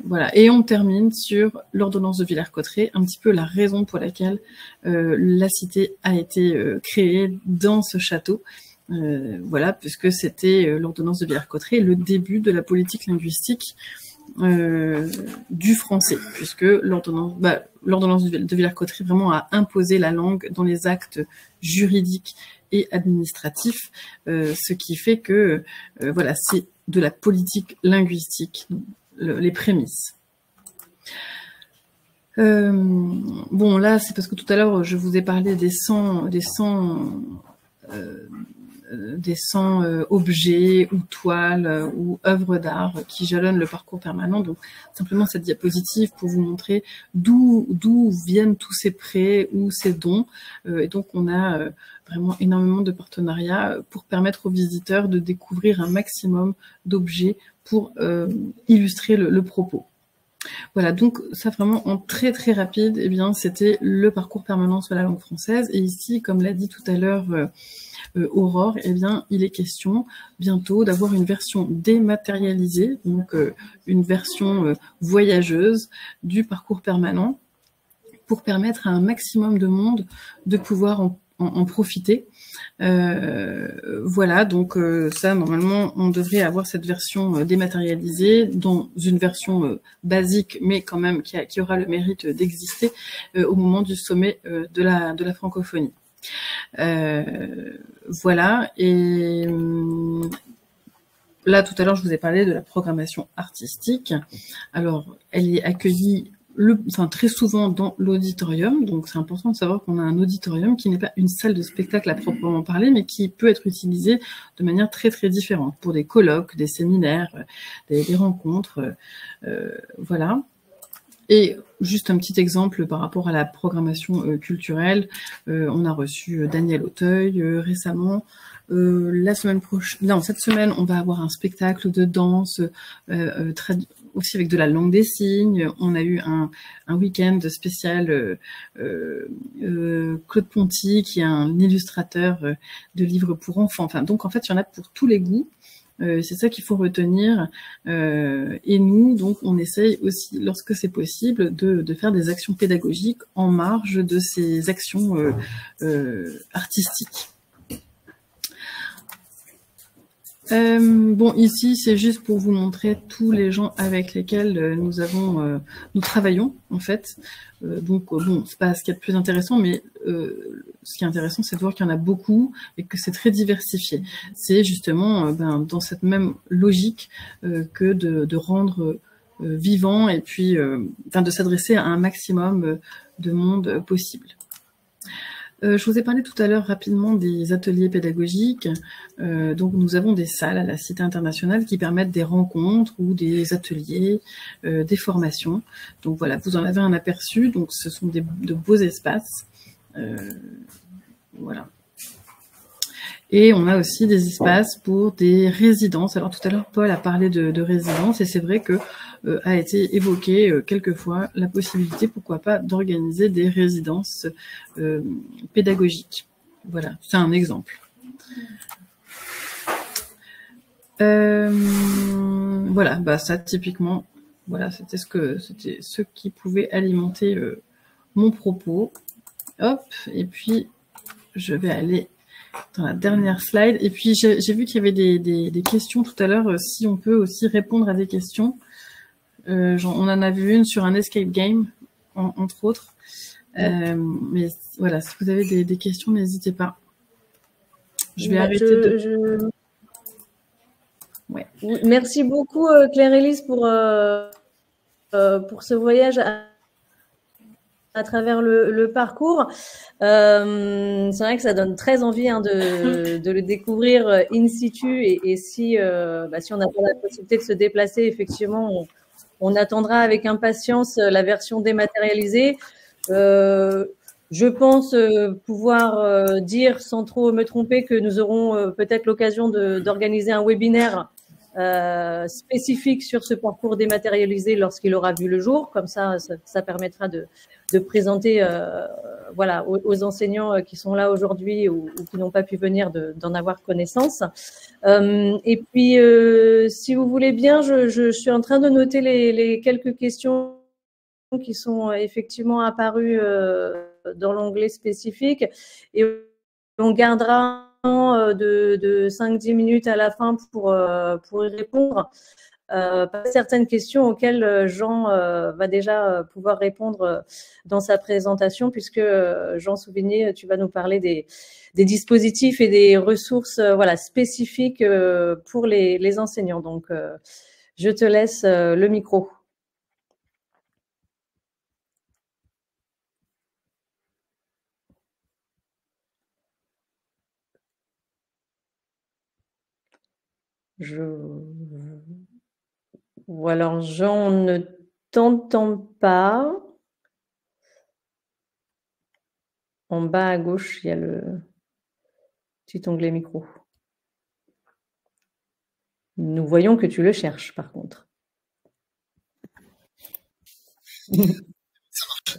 Voilà, et on termine sur l'ordonnance de Villers-Cotterêts, un petit peu la raison pour laquelle la cité a été créée dans ce château. Voilà, puisque c'était l'ordonnance de Villers-Cotterêts, le début de la politique linguistique du français, puisque l'ordonnance de Villers-Cotterêts vraiment a imposé la langue dans les actes juridiques et administratifs, ce qui fait que voilà, c'est de la politique linguistique, les prémices. Bon, là, c'est parce que tout à l'heure, je vous ai parlé des 100 des 100 objets ou toiles ou œuvres d'art qui jalonnent le parcours permanent. Donc simplement cette diapositive pour vous montrer d'où viennent tous ces prêts ou ces dons. Et donc on a vraiment énormément de partenariats pour permettre aux visiteurs de découvrir un maximum d'objets pour illustrer le propos. Voilà, donc ça vraiment en très très rapide, eh bien c'était le parcours permanent sur la langue française. Et ici, comme l'a dit tout à l'heure Aurore, eh bien il est question bientôt d'avoir une version dématérialisée, donc une version voyageuse du parcours permanent pour permettre à un maximum de monde de pouvoir en profiter. Voilà, donc ça, normalement, on devrait avoir cette version dématérialisée dans une version basique, mais quand même qui aura le mérite d'exister au moment du sommet de la francophonie. Voilà, et là, tout à l'heure, je vous ai parlé de la programmation artistique. Alors, elle est accueillie très souvent dans l'auditorium, donc c'est important de savoir qu'on a un auditorium qui n'est pas une salle de spectacle à proprement parler, mais qui peut être utilisé de manière très très différente pour des colloques, des séminaires, des rencontres, voilà. Et juste un petit exemple par rapport à la programmation culturelle, on a reçu Daniel Auteuil récemment. La semaine prochaine, non, cette semaine, on va avoir un spectacle de danse aussi avec de la langue des signes. On a eu un week-end spécial Claude Ponty, qui est un illustrateur de livres pour enfants. Enfin, donc en fait, il y en a pour tous les goûts. C'est ça qu'il faut retenir. Et nous, donc, on essaye aussi, lorsque c'est possible, de faire des actions pédagogiques en marge de ces actions artistiques. Bon, ici, c'est juste pour vous montrer tous les gens avec lesquels nous travaillons, en fait. Donc, bon, c'est pas ce qu'il y a de plus intéressant, mais ce qui est intéressant, c'est de voir qu'il y en a beaucoup et que c'est très diversifié. C'est justement dans cette même logique que de rendre vivant et puis de s'adresser à un maximum de monde possible. Je vous ai parlé tout à l'heure rapidement des ateliers pédagogiques. Donc nous avons des salles à la Cité internationale qui permettent des rencontres ou des ateliers, des formations. Donc voilà, vous en avez un aperçu. Donc ce sont de beaux espaces. Voilà. Et on a aussi des espaces pour des résidences. Alors tout à l'heure, Paul a parlé de résidences et c'est vrai que a été évoqué quelquefois la possibilité, pourquoi pas, d'organiser des résidences pédagogiques. Voilà, c'est un exemple. Voilà, ça typiquement, voilà, c'était ce qui pouvait alimenter mon propos. Hop, et puis je vais aller dans la dernière slide. Et puis, j'ai vu qu'il y avait des questions tout à l'heure, si on peut aussi répondre à des questions. On en a vu une sur un escape game, entre autres. Mais voilà, si vous avez des questions, n'hésitez pas. Je vais arrêter de... Ouais. Merci beaucoup, Claire-Élise, pour ce voyage à travers le parcours. C'est vrai que ça donne très envie de le découvrir in situ et si on n'a pas la possibilité de se déplacer, effectivement, on attendra avec impatience la version dématérialisée. Je pense pouvoir dire sans trop me tromper que nous aurons peut-être l'occasion d'organiser un webinaire spécifique sur ce parcours dématérialisé lorsqu'il aura vu le jour. Comme ça permettra de présenter voilà, aux enseignants qui sont là aujourd'hui ou qui n'ont pas pu venir d'en avoir connaissance. Et puis, si vous voulez bien, je suis en train de noter les quelques questions qui sont effectivement apparues dans l'onglet spécifique et on gardera de 5-10 minutes à la fin pour y répondre. Certaines questions auxquelles Jean va déjà pouvoir répondre dans sa présentation, puisque Jean Souvigné, tu vas nous parler des dispositifs et des ressources voilà, spécifiques pour les enseignants. Donc, je te laisse le micro. Ou alors, Jean, on ne t'entend pas. En bas à gauche, il y a le petit onglet micro. Nous voyons que tu le cherches, par contre. Ça marche.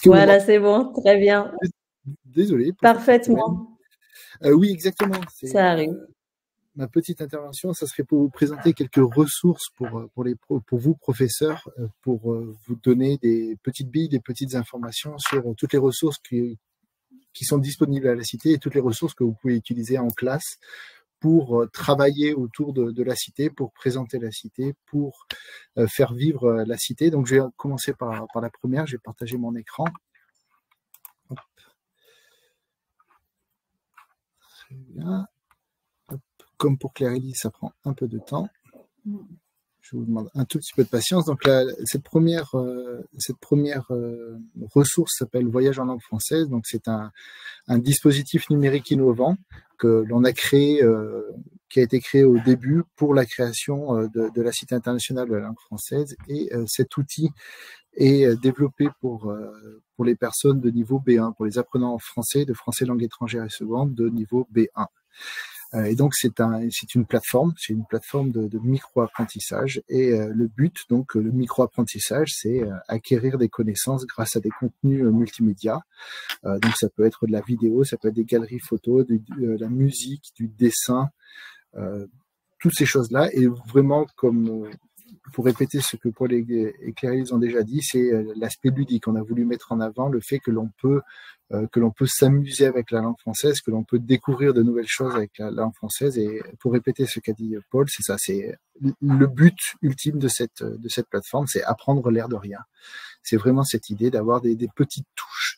Voilà, c'est bon, très bien. Désolé. Parfaitement. Oui, exactement. Ça arrive. Ma petite intervention, ça serait pour vous présenter quelques ressources pour vous, professeurs, pour vous donner des petites billes, des petites informations sur toutes les ressources qui sont disponibles à la Cité et toutes les ressources que vous pouvez utiliser en classe pour travailler autour de la Cité, pour présenter la Cité, pour faire vivre la Cité. Donc, je vais commencer par la première. Je vais partager mon écran. Hop. Très bien. Hop. Comme pour Claire-Élie, ça prend un peu de temps. Je vous demande un tout petit peu de patience. Donc, cette première ressource s'appelle Voyage en langue française. Donc, c'est un dispositif numérique innovant que l'on a créé, qui a été créé au début pour la création de la Cité internationale de la langue française. Et cet outil est développé pour les personnes de niveau B1, pour les apprenants en français, de français langue étrangère et seconde de niveau B1. Et donc c'est une plateforme, de micro-apprentissage et le but, donc le micro-apprentissage, c'est acquérir des connaissances grâce à des contenus multimédia. Donc ça peut être de la vidéo, ça peut être des galeries photos, de la musique, du dessin, toutes ces choses-là. Et vraiment, comme pour répéter ce que Paul et Claire-Élise ont déjà dit, c'est l'aspect ludique. On a voulu mettre en avant le fait que l'on peut s'amuser avec la langue française, que l'on peut découvrir de nouvelles choses avec la langue française. Et pour répéter ce qu'a dit Paul, c'est ça, c'est le but ultime de cette plateforme, c'est apprendre l'air de rien. C'est vraiment cette idée d'avoir des petites touches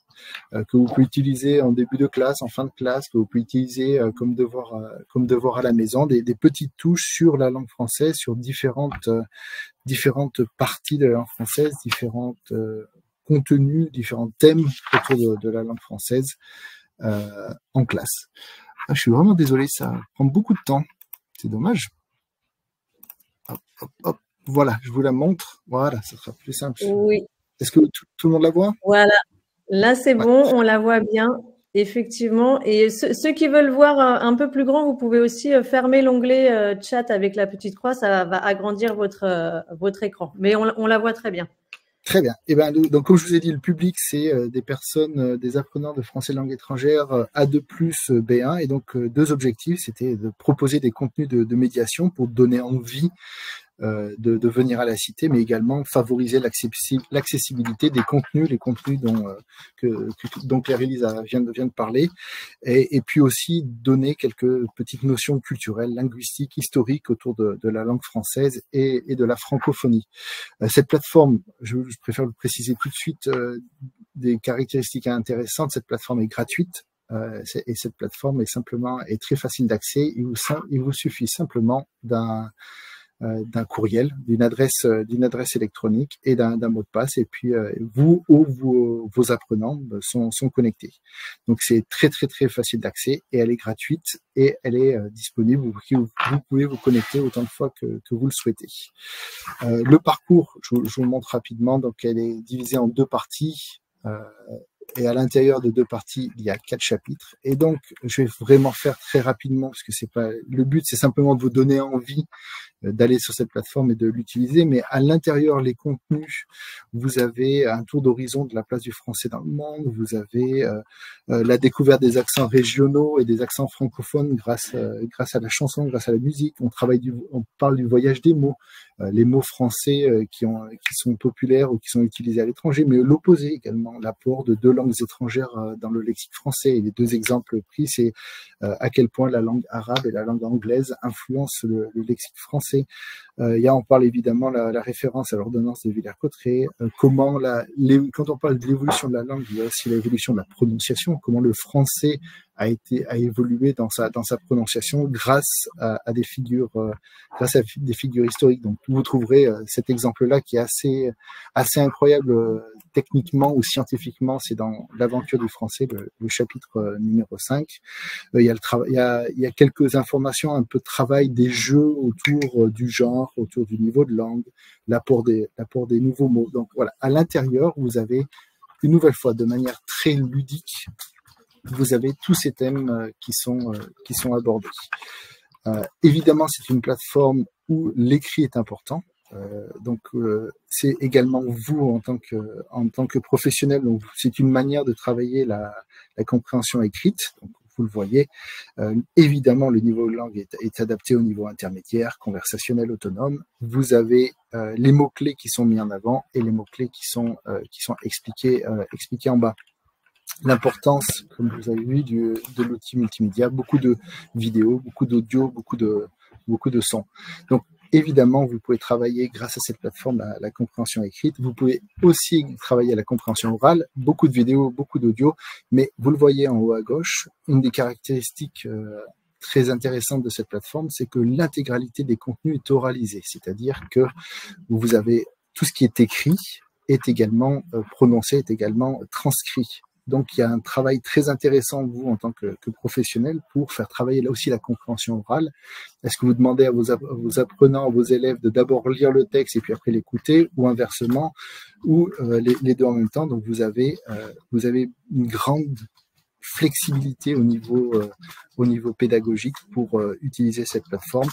que vous pouvez utiliser en début de classe, en fin de classe, que vous pouvez utiliser comme devoir à la maison, des petites touches sur la langue française, sur différentes parties de la langue française, différents contenus, différents thèmes autour de la langue française en classe. Je suis vraiment désolé, ça prend beaucoup de temps. C'est dommage. Hop, hop, hop. Voilà, je vous la montre. Voilà, ça sera plus simple. Oui. Est-ce que tout le monde la voit? Voilà. Là, c'est bon, on la voit bien, effectivement. Et ceux qui veulent voir un peu plus grand, vous pouvez aussi fermer l'onglet chat avec la petite croix. Ça va agrandir votre écran. Mais on la voit très bien. Très bien. Et ben, donc, comme je vous ai dit, le public, c'est des personnes, des apprenants de français langue étrangère A2+ B1. Et donc, deux objectifs, c'était de proposer des contenus de médiation pour donner envie de venir à la Cité, mais également favoriser l'accessibilité des contenus, les contenus dont Claire-Élise vient de parler, et puis aussi donner quelques petites notions culturelles, linguistiques, historiques autour de la langue française et de la francophonie. Cette plateforme, je préfère le préciser tout de suite, des caractéristiques intéressantes, cette plateforme est gratuite. Et cette plateforme est très facile d'accès. Il vous suffit simplement d'un courriel, d'une adresse électronique et d'un mot de passe, et puis vous ou vos apprenants sont connectés. Donc c'est très facile d'accès et elle est gratuite et elle est disponible. Vous pouvez vous connecter autant de fois que vous le souhaitez. Le parcours, je vous le montre rapidement. Donc elle est divisée en deux parties. Et à l'intérieur de deux parties, il y a 4 chapitres. Et donc, je vais vraiment faire très rapidement, parce que c'est pas le but, c'est simplement de vous donner envie d'aller sur cette plateforme et de l'utiliser. Mais à l'intérieur, les contenus, vous avez un tour d'horizon de la place du français dans le monde. Vous avez la découverte des accents régionaux et des accents francophones grâce à la chanson, grâce à la musique. On parle du voyage des mots, les mots français qui sont populaires ou qui sont utilisés à l'étranger, mais l'opposé également, l'apport de deux langues étrangères dans le lexique français. Et les deux exemples pris, c'est à quel point la langue arabe et la langue anglaise influencent le lexique français. On parle évidemment la référence à l'ordonnance de Villers-Cotterêts, quand on parle de l'évolution de la langue, il y a aussi l'évolution de la prononciation, comment le français a évolué dans sa prononciation grâce à des figures historiques. Donc vous trouverez cet exemple-là qui est assez incroyable techniquement ou scientifiquement, c'est dans l'aventure du français, le chapitre numéro 5. Il y a quelques informations, un peu de travail des jeux autour du genre, autour du niveau de langue, l'apport des nouveaux mots. Donc voilà, à l'intérieur, vous avez une nouvelle fois, de manière très ludique, vous avez tous ces thèmes qui sont abordés. Évidemment, c'est une plateforme où l'écrit est important. Donc, c'est également vous en tant que professionnel. Donc, c'est une manière de travailler la compréhension écrite. Donc, vous le voyez. Évidemment, le niveau de langue est adapté au niveau intermédiaire, conversationnel, autonome. Vous avez les mots-clés qui sont mis en avant et les mots-clés qui sont expliqués en bas. L'importance, comme vous avez vu, de l'outil multimédia, beaucoup de vidéos, beaucoup d'audio, beaucoup de sons. Donc, évidemment, vous pouvez travailler grâce à cette plateforme la compréhension écrite. Vous pouvez aussi travailler la compréhension orale, beaucoup de vidéos, beaucoup d'audio, mais vous le voyez en haut à gauche, une des caractéristiques très intéressantes de cette plateforme, c'est que l'intégralité des contenus est oralisée, c'est-à-dire que vous avez tout ce qui est écrit est également prononcé, est également transcrit. Donc, il y a un travail très intéressant, vous, en tant que professionnel, pour faire travailler là aussi la compréhension orale. Est-ce que vous demandez à vos apprenants, à vos élèves de d'abord lire le texte et puis après l'écouter, ou inversement, ou les deux en même temps? Donc, vous avez une grande flexibilité au niveau pédagogique pour utiliser cette plateforme.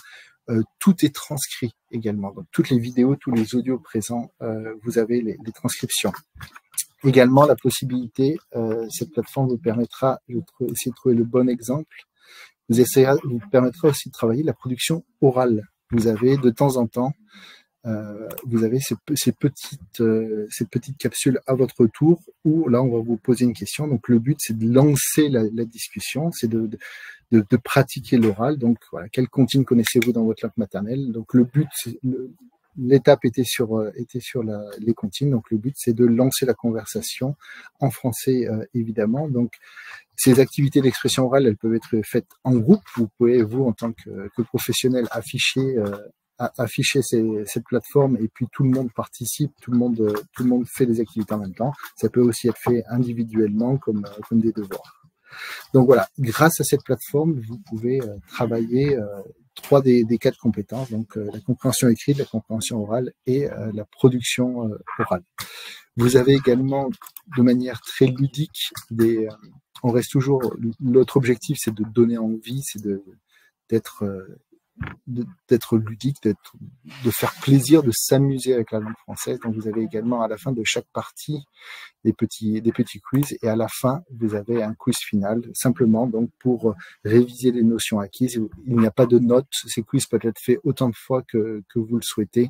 Tout est transcrit également. Donc, toutes les vidéos, tous les audios présents, vous avez les transcriptions. Également, la possibilité, cette plateforme vous permettra, je vais essayer de trouver le bon exemple, vous permettra aussi de travailler la production orale. Vous avez de temps en temps, vous avez ces petites capsules à votre tour où là, on va vous poser une question. Donc, le but, c'est de lancer la discussion, c'est de pratiquer l'oral. Donc, voilà, quelle comptine connaissez-vous dans votre langue maternelle? Donc, le but, l'étape était sur les comptines. Donc, le but, c'est de lancer la conversation en français, évidemment. Donc, ces activités d'expression orale, elles peuvent être faites en groupe. Vous pouvez, vous, en tant que professionnel, afficher cette plateforme et puis tout le monde participe, tout le monde fait des activités en même temps. Ça peut aussi être fait individuellement comme des devoirs. Donc voilà, grâce à cette plateforme, vous pouvez travailler 3 des 4 compétences, donc la compréhension écrite, la compréhension orale et la production orale. Vous avez également, de manière très ludique, on reste toujours, l'autre objectif, c'est de donner envie, c'est d'être ludique, de faire plaisir, de s'amuser avec la langue française. Donc, vous avez également à la fin de chaque partie des petits quiz et à la fin, vous avez un quiz final, simplement donc pour réviser les notions acquises. Il n'y a pas de notes. Ces quiz peuvent être faits autant de fois que vous le souhaitez.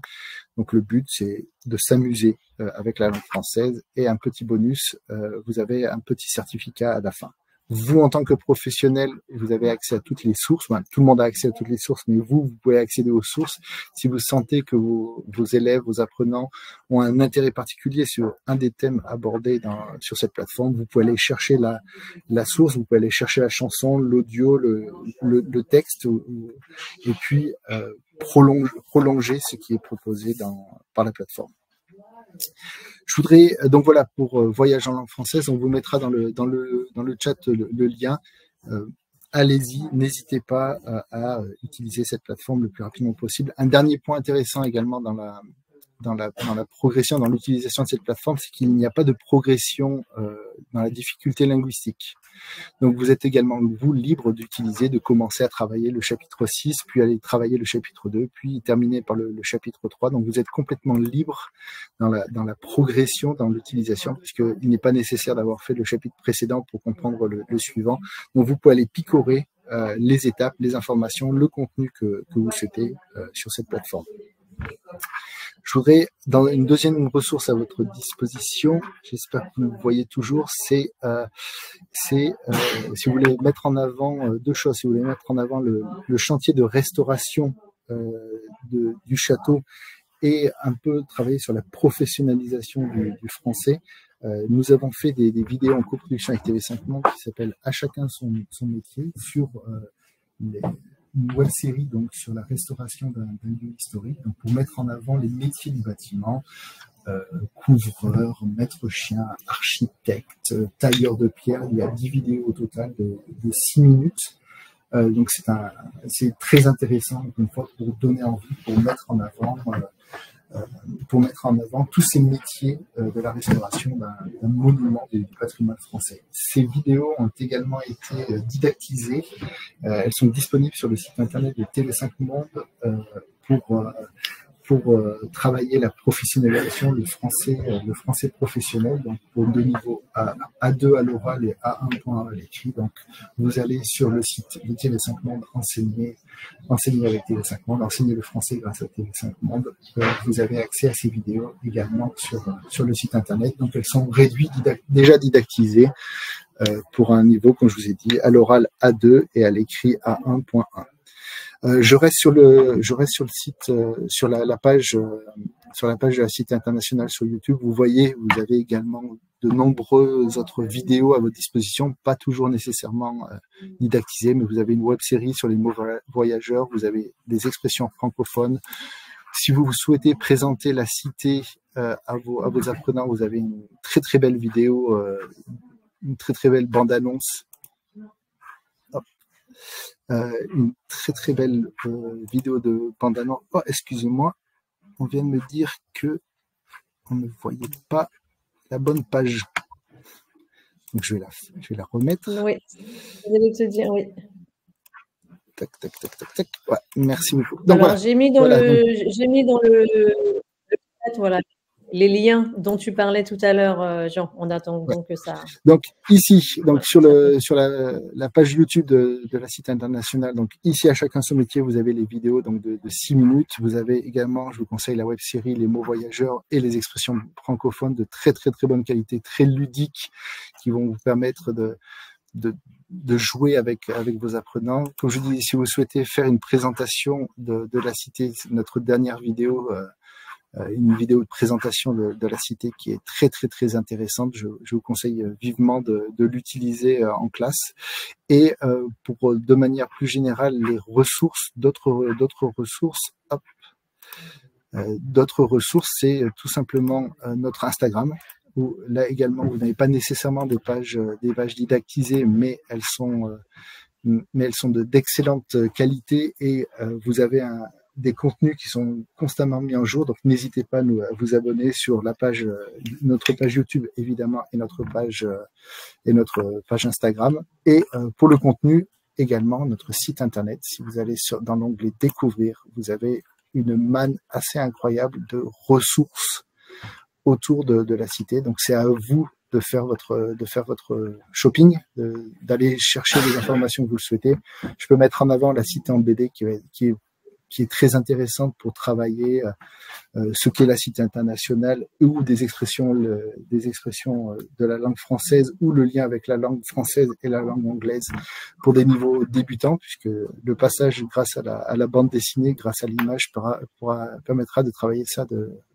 Donc, le but, c'est de s'amuser avec la langue française et un petit bonus, vous avez un petit certificat à la fin. Vous, en tant que professionnel, vous avez accès à toutes les sources. Enfin, tout le monde a accès à toutes les sources, mais vous pouvez accéder aux sources. Si vous sentez que vos élèves, vos apprenants ont un intérêt particulier sur un des thèmes abordés sur cette plateforme, vous pouvez aller chercher la source, vous pouvez aller chercher la chanson, l'audio, le texte, et puis prolonger ce qui est proposé par la plateforme. Je voudrais, donc voilà, pour Voyage en langue française, on vous mettra dans le chat le lien. Allez-y, n'hésitez pas à utiliser cette plateforme le plus rapidement possible. Un dernier point intéressant également dans la progression, dans l'utilisation de cette plateforme, c'est qu'il n'y a pas de progression dans la difficulté linguistique. Donc, vous êtes également, vous, libre d'utiliser, de commencer à travailler le chapitre 6, puis aller travailler le chapitre 2, puis terminer par le chapitre 3. Donc, vous êtes complètement libre dans la progression, dans l'utilisation, puisqu'il n'est pas nécessaire d'avoir fait le chapitre précédent pour comprendre le suivant. Donc, vous pouvez aller picorer les étapes, les informations, le contenu que vous souhaitez sur cette plateforme. Je voudrais, dans une deuxième ressource à votre disposition, j'espère que vous le voyez toujours, si vous voulez mettre en avant 2 choses, si vous voulez mettre en avant le chantier de restauration du château et un peu travailler sur la professionnalisation du français, nous avons fait des vidéos en coproduction avec TV5 Monde qui s'appellent « À chacun son métier » sur une nouvelle série donc sur la restauration d'un lieu historique, donc pour mettre en avant les métiers du bâtiment, couvreur, maître chien, architecte, tailleur de pierre. Il y a 10 vidéos au total de 6 minutes. Donc c'est très intéressant, une fois, pour donner envie, pour mettre en avant tous ces métiers de la restauration d'un monument du patrimoine français. Ces vidéos ont également été didactisées. Elles sont disponibles sur le site internet de TV5 Monde pour travailler la professionnalisation, le français professionnel, donc pour deux niveaux, A2 à l'oral et A1.1 à l'écrit. Donc, vous allez sur le site de TV5 Monde, enseigner avec TV5 Monde, enseigner le français grâce à TV5 Monde. Vous avez accès à ces vidéos également sur le site internet. Donc, elles sont réduites, déjà didactisées pour un niveau, comme je vous ai dit, à l'oral A2 et à l'écrit A1.1. Je reste sur le site, sur la page de la Cité internationale sur YouTube. Vous voyez, vous avez également de nombreuses autres vidéos à votre disposition, pas toujours nécessairement didactisées, mais vous avez une web-série sur les mots voyageurs, vous avez des expressions francophones. Si vous souhaitez présenter la cité à vos apprenants, vous avez une très très belle vidéo, une très très belle bande-annonce. Une très très belle vidéo de bande-annonce. Oh, excusez-moi, on vient de me dire que on ne voyait pas la bonne page. Donc je vais la remettre. Oui, je vais te dire, oui. Tac. Ouais, merci beaucoup. Donc, alors, voilà. j'ai mis dans le chat, voilà, les liens dont tu parlais tout à l'heure, Jean, en attendant que ça. Donc ici, donc sur la page YouTube de la Cité internationale, donc ici à chacun son métier, vous avez les vidéos donc de 6 minutes. Vous avez également, je vous conseille la web-série Les mots voyageurs et les expressions francophones de très très très bonne qualité, très ludiques, qui vont vous permettre de jouer avec vos apprenants. Comme je dis, si vous souhaitez faire une présentation de la cité, notre dernière vidéo, une vidéo de présentation de la cité qui est très très très intéressante. Je vous conseille vivement de l'utiliser en classe. Et pour de manière plus générale, les ressources, d'autres ressources, c'est tout simplement notre Instagram, où là également vous n'avez pas nécessairement des pages didactisées, mais elles sont d'excellente qualité, et vous avez des contenus qui sont constamment mis en jour. Donc n'hésitez pas à vous abonner sur notre page YouTube évidemment, et notre page Instagram. Et pour le contenu également, notre site internet, si vous allez dans l'onglet découvrir, vous avez une manne assez incroyable de ressources autour de la cité. Donc c'est à vous de faire votre shopping, d'aller chercher les informations que vous le souhaitez. Je peux mettre en avant la cité en BD qui est très intéressante pour travailler ce qu'est la cité internationale, ou des expressions de la langue française, ou le lien avec la langue française et la langue anglaise pour des niveaux débutants, puisque le passage grâce à la bande dessinée, grâce à l'image, permettra de travailler ça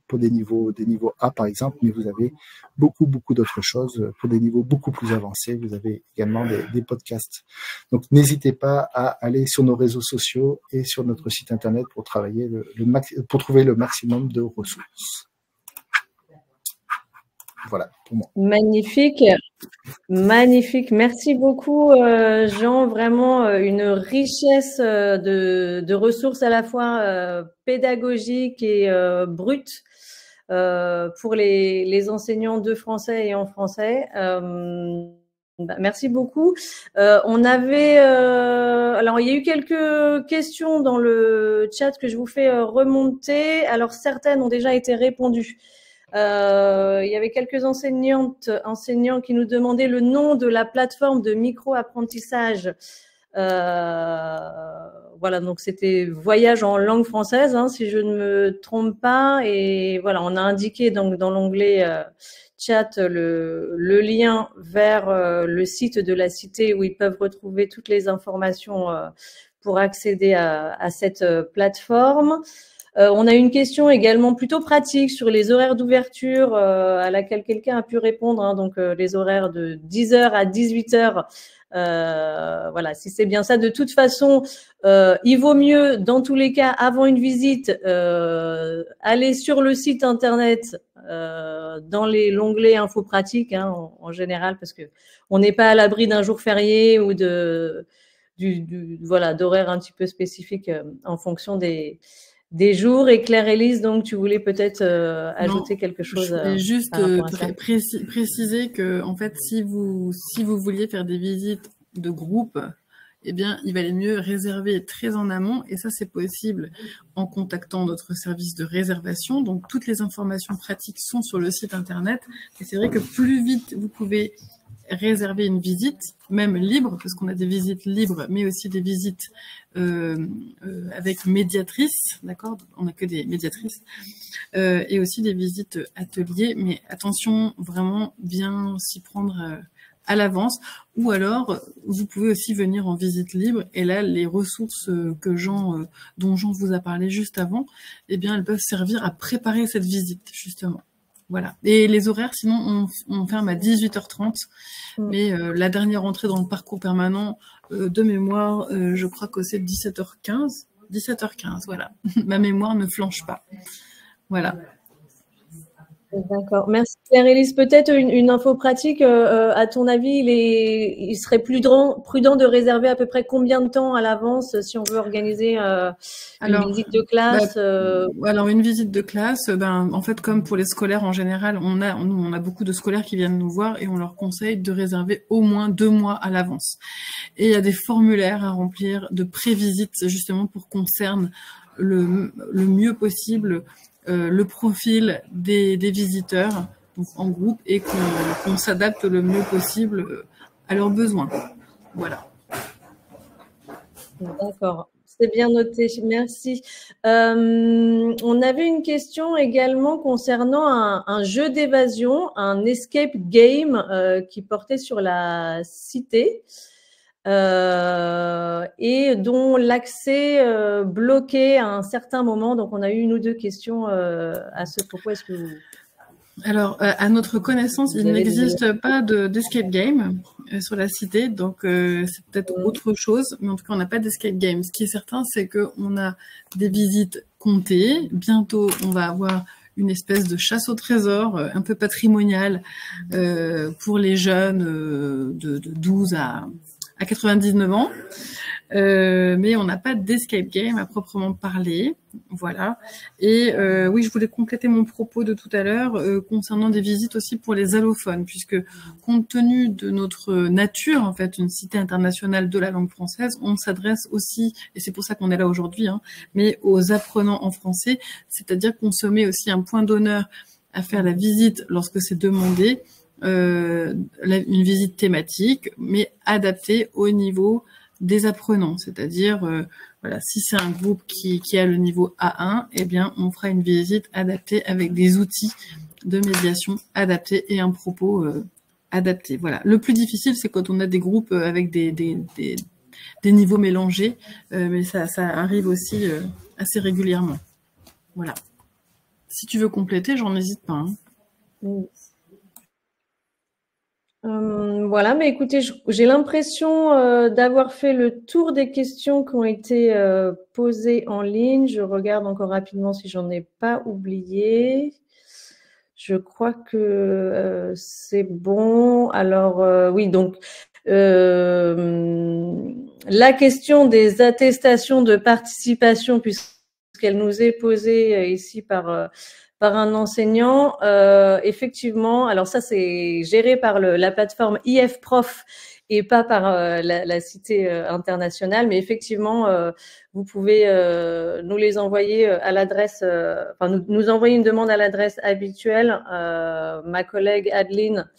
pour des niveaux A par exemple, mais vous avez beaucoup d'autres choses pour des niveaux beaucoup plus avancés. Vous avez également des podcasts. Donc n'hésitez pas à aller sur nos réseaux sociaux et sur notre site internet pour travailler pour trouver le maximum de ressources. Voilà pour moi. Magnifique. Merci beaucoup, Jean. Vraiment une richesse de ressources à la fois pédagogiques et brutes pour les enseignants de français et en français. Merci beaucoup. Alors, il y a eu quelques questions dans le chat que je vous fais remonter. Alors, certaines ont déjà été répondues. Il y avait quelques enseignants qui nous demandaient le nom de la plateforme de micro-apprentissage. Voilà, donc c'était Voyage en langue française, hein, si je ne me trompe pas. Et voilà, on a indiqué donc dans l'onglet chat le lien vers le site de la cité où ils peuvent retrouver toutes les informations pour accéder à cette plateforme. On a une question également plutôt pratique sur les horaires d'ouverture à laquelle quelqu'un a pu répondre, hein, donc les horaires de 10h à 18h. Voilà, si c'est bien ça. De toute façon, il vaut mieux, dans tous les cas, avant une visite, aller sur le site internet dans l'onglet info pratique, hein, en général, parce que on n'est pas à l'abri d'un jour férié ou voilà, d'horaires un petit peu spécifiques en fonction des jours. Et Claire-Élise, donc tu voulais peut-être ajouter quelque chose. Je voulais juste préciser que, en fait, si vous vouliez faire des visites de groupe, eh bien, il valait mieux réserver très en amont, et ça, c'est possible en contactant notre service de réservation. Donc, toutes les informations pratiques sont sur le site internet, et c'est vrai que plus vite vous pouvez réserver une visite, même libre, parce qu'on a des visites libres, mais aussi des visites avec médiatrices, d'accord? On n'a que des médiatrices, et aussi des visites ateliers, mais attention, vraiment bien s'y prendre à l'avance, ou alors vous pouvez aussi venir en visite libre, et là les ressources dont Jean vous a parlé juste avant, eh bien elles peuvent servir à préparer cette visite justement. Voilà. Et les horaires, sinon on ferme à 18h30, mais la dernière entrée dans le parcours permanent de mémoire, je crois que c'est 17h15. 17h15, voilà. Ma mémoire ne flanche pas. Voilà. D'accord. Merci Claire-Élise. Peut-être une info pratique. À ton avis, il serait prudent de réserver à peu près combien de temps à l'avance si on veut organiser une visite de classe Alors, une visite de classe, en fait, comme pour les scolaires en général, on a beaucoup de scolaires qui viennent nous voir et on leur conseille de réserver au moins 2 mois à l'avance. Et il y a des formulaires à remplir de pré-visite justement pour qu'on cerne le mieux possible le profil des visiteurs, donc en groupe, et qu'on s'adapte le mieux possible à leurs besoins. Voilà. D'accord, c'est bien noté, merci. On avait une question également concernant un jeu d'évasion, un escape game qui portait sur la cité. Et dont l'accès bloqué à un certain moment. Donc, on a eu 1 ou 2 questions à ce propos. Est-ce que vous... Alors, à notre connaissance, il n'existe pas d'escape game sur la cité, donc c'est peut-être autre chose, mais en tout cas, on n'a pas d'escape game. Ce qui est certain, c'est qu'on a des visites comptées. Bientôt, on va avoir une espèce de chasse au trésor un peu patrimoniale pour les jeunes de 12 à 99 ans, mais on n'a pas d'escape game à proprement parler, voilà. Et oui, je voulais compléter mon propos de tout à l'heure concernant des visites aussi pour les allophones, puisque compte tenu de notre nature, en fait, une cité internationale de la langue française, on s'adresse aussi, et c'est pour ça qu'on est là aujourd'hui, hein, mais aux apprenants en français, c'est-à-dire qu'on se met aussi un point d'honneur à faire la visite lorsque c'est demandé, une visite thématique, mais adaptée au niveau des apprenants. C'est-à-dire, voilà, si c'est un groupe qui a le niveau A1, eh bien, on fera une visite adaptée avec des outils de médiation adaptés et un propos adapté. Voilà. Le plus difficile, c'est quand on a des groupes avec des niveaux mélangés, mais ça arrive aussi assez régulièrement. Voilà. Si tu veux compléter, j'en hésite pas. Hein. Voilà, mais écoutez, j'ai l'impression d'avoir fait le tour des questions qui ont été posées en ligne. Je regarde encore rapidement si j'en ai pas oublié. Je crois que c'est bon. Alors, oui, donc la question des attestations de participation, puisqu'elle nous est posée ici par un enseignant, effectivement, alors ça c'est géré par la plateforme IF Prof et pas par la cité internationale, mais effectivement, vous pouvez nous les envoyer à l'adresse, nous envoyer une demande à l'adresse habituelle. Ma collègue Adeline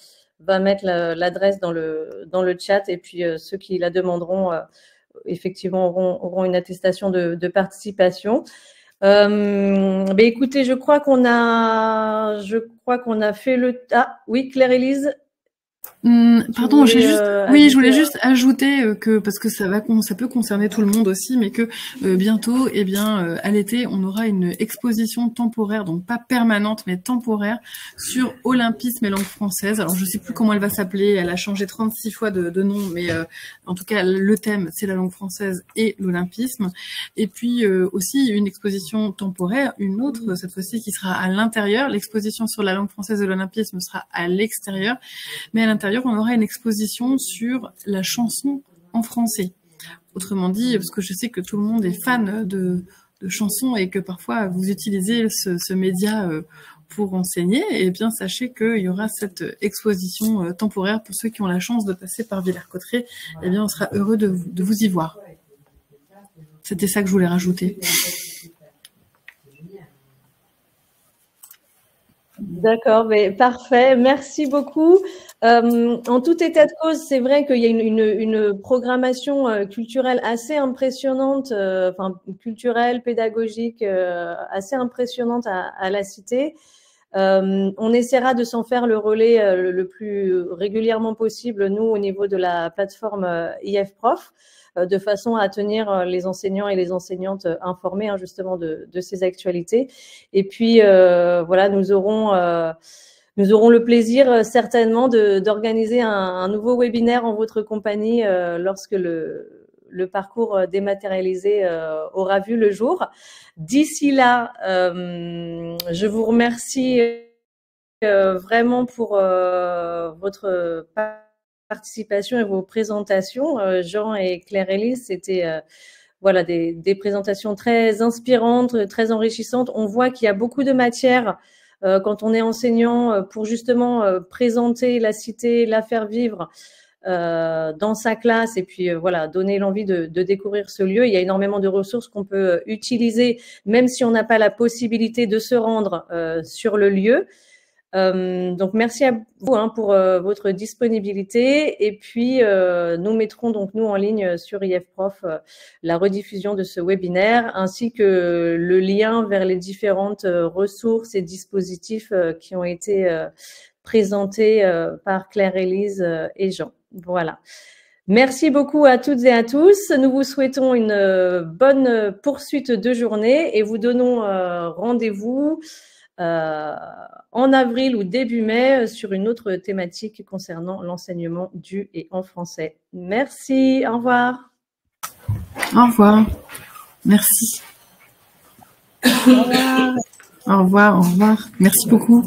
va mettre l'adresse dans le chat, et puis ceux qui la demanderont, effectivement, auront une attestation de participation. Écoutez, je crois qu'on a fait le... Ah oui, Claire-Élise. Pardon, je voulais juste ajouter que, parce que ça peut concerner tout le monde aussi, mais que bientôt, eh bien, à l'été, on aura une exposition temporaire, donc pas permanente, mais temporaire, sur olympisme et langue française. Alors, je sais plus comment elle va s'appeler, elle a changé 36 fois de nom, mais en tout cas, le thème, c'est la langue française et l'olympisme. Et puis aussi une exposition temporaire, une autre, cette fois-ci, qui sera à l'intérieur. L'exposition sur la langue française et l'olympisme sera à l'extérieur, mais à l'intérieur, on aura une exposition sur la chanson en français. Autrement dit, parce que je sais que tout le monde est fan de chansons et que parfois vous utilisez ce média pour enseigner, et bien sachez qu'il y aura cette exposition temporaire pour ceux qui ont la chance de passer par Villers-Cotterêts. Eh bien, on sera heureux de vous y voir. C'était ça que je voulais rajouter. D'accord, mais parfait. Merci beaucoup. En tout état de cause, c'est vrai qu'il y a une programmation culturelle assez impressionnante, enfin culturelle, pédagogique, assez impressionnante à la Cité. On essaiera de s'en faire le relais le plus régulièrement possible, nous, au niveau de la plateforme IF Prof, de façon à tenir les enseignants et les enseignantes informés justement de ces actualités. Et puis, voilà, nous aurons le plaisir certainement d'organiser un nouveau webinaire en votre compagnie lorsque le parcours dématérialisé aura vu le jour. D'ici là, je vous remercie vraiment pour votre participation et vos présentations. Jean et Claire-Élise, c'était voilà, des présentations très inspirantes, très enrichissantes. On voit qu'il y a beaucoup de matière quand on est enseignant pour justement présenter la Cité, la faire vivre dans sa classe et puis voilà, donner l'envie de découvrir ce lieu. Il y a énormément de ressources qu'on peut utiliser, même si on n'a pas la possibilité de se rendre sur le lieu. Donc merci à vous pour votre disponibilité, et puis nous mettrons donc nous en ligne sur IF Prof la rediffusion de ce webinaire ainsi que le lien vers les différentes ressources et dispositifs qui ont été présentés par Claire-Élise et Jean. Voilà. Merci beaucoup à toutes et à tous. Nous vous souhaitons une bonne poursuite de journée et vous donnons rendez-vous en avril ou début mai sur une autre thématique concernant l'enseignement du et en français. Merci, au revoir. Au revoir. Merci. Au revoir. Au revoir, au revoir. Merci beaucoup.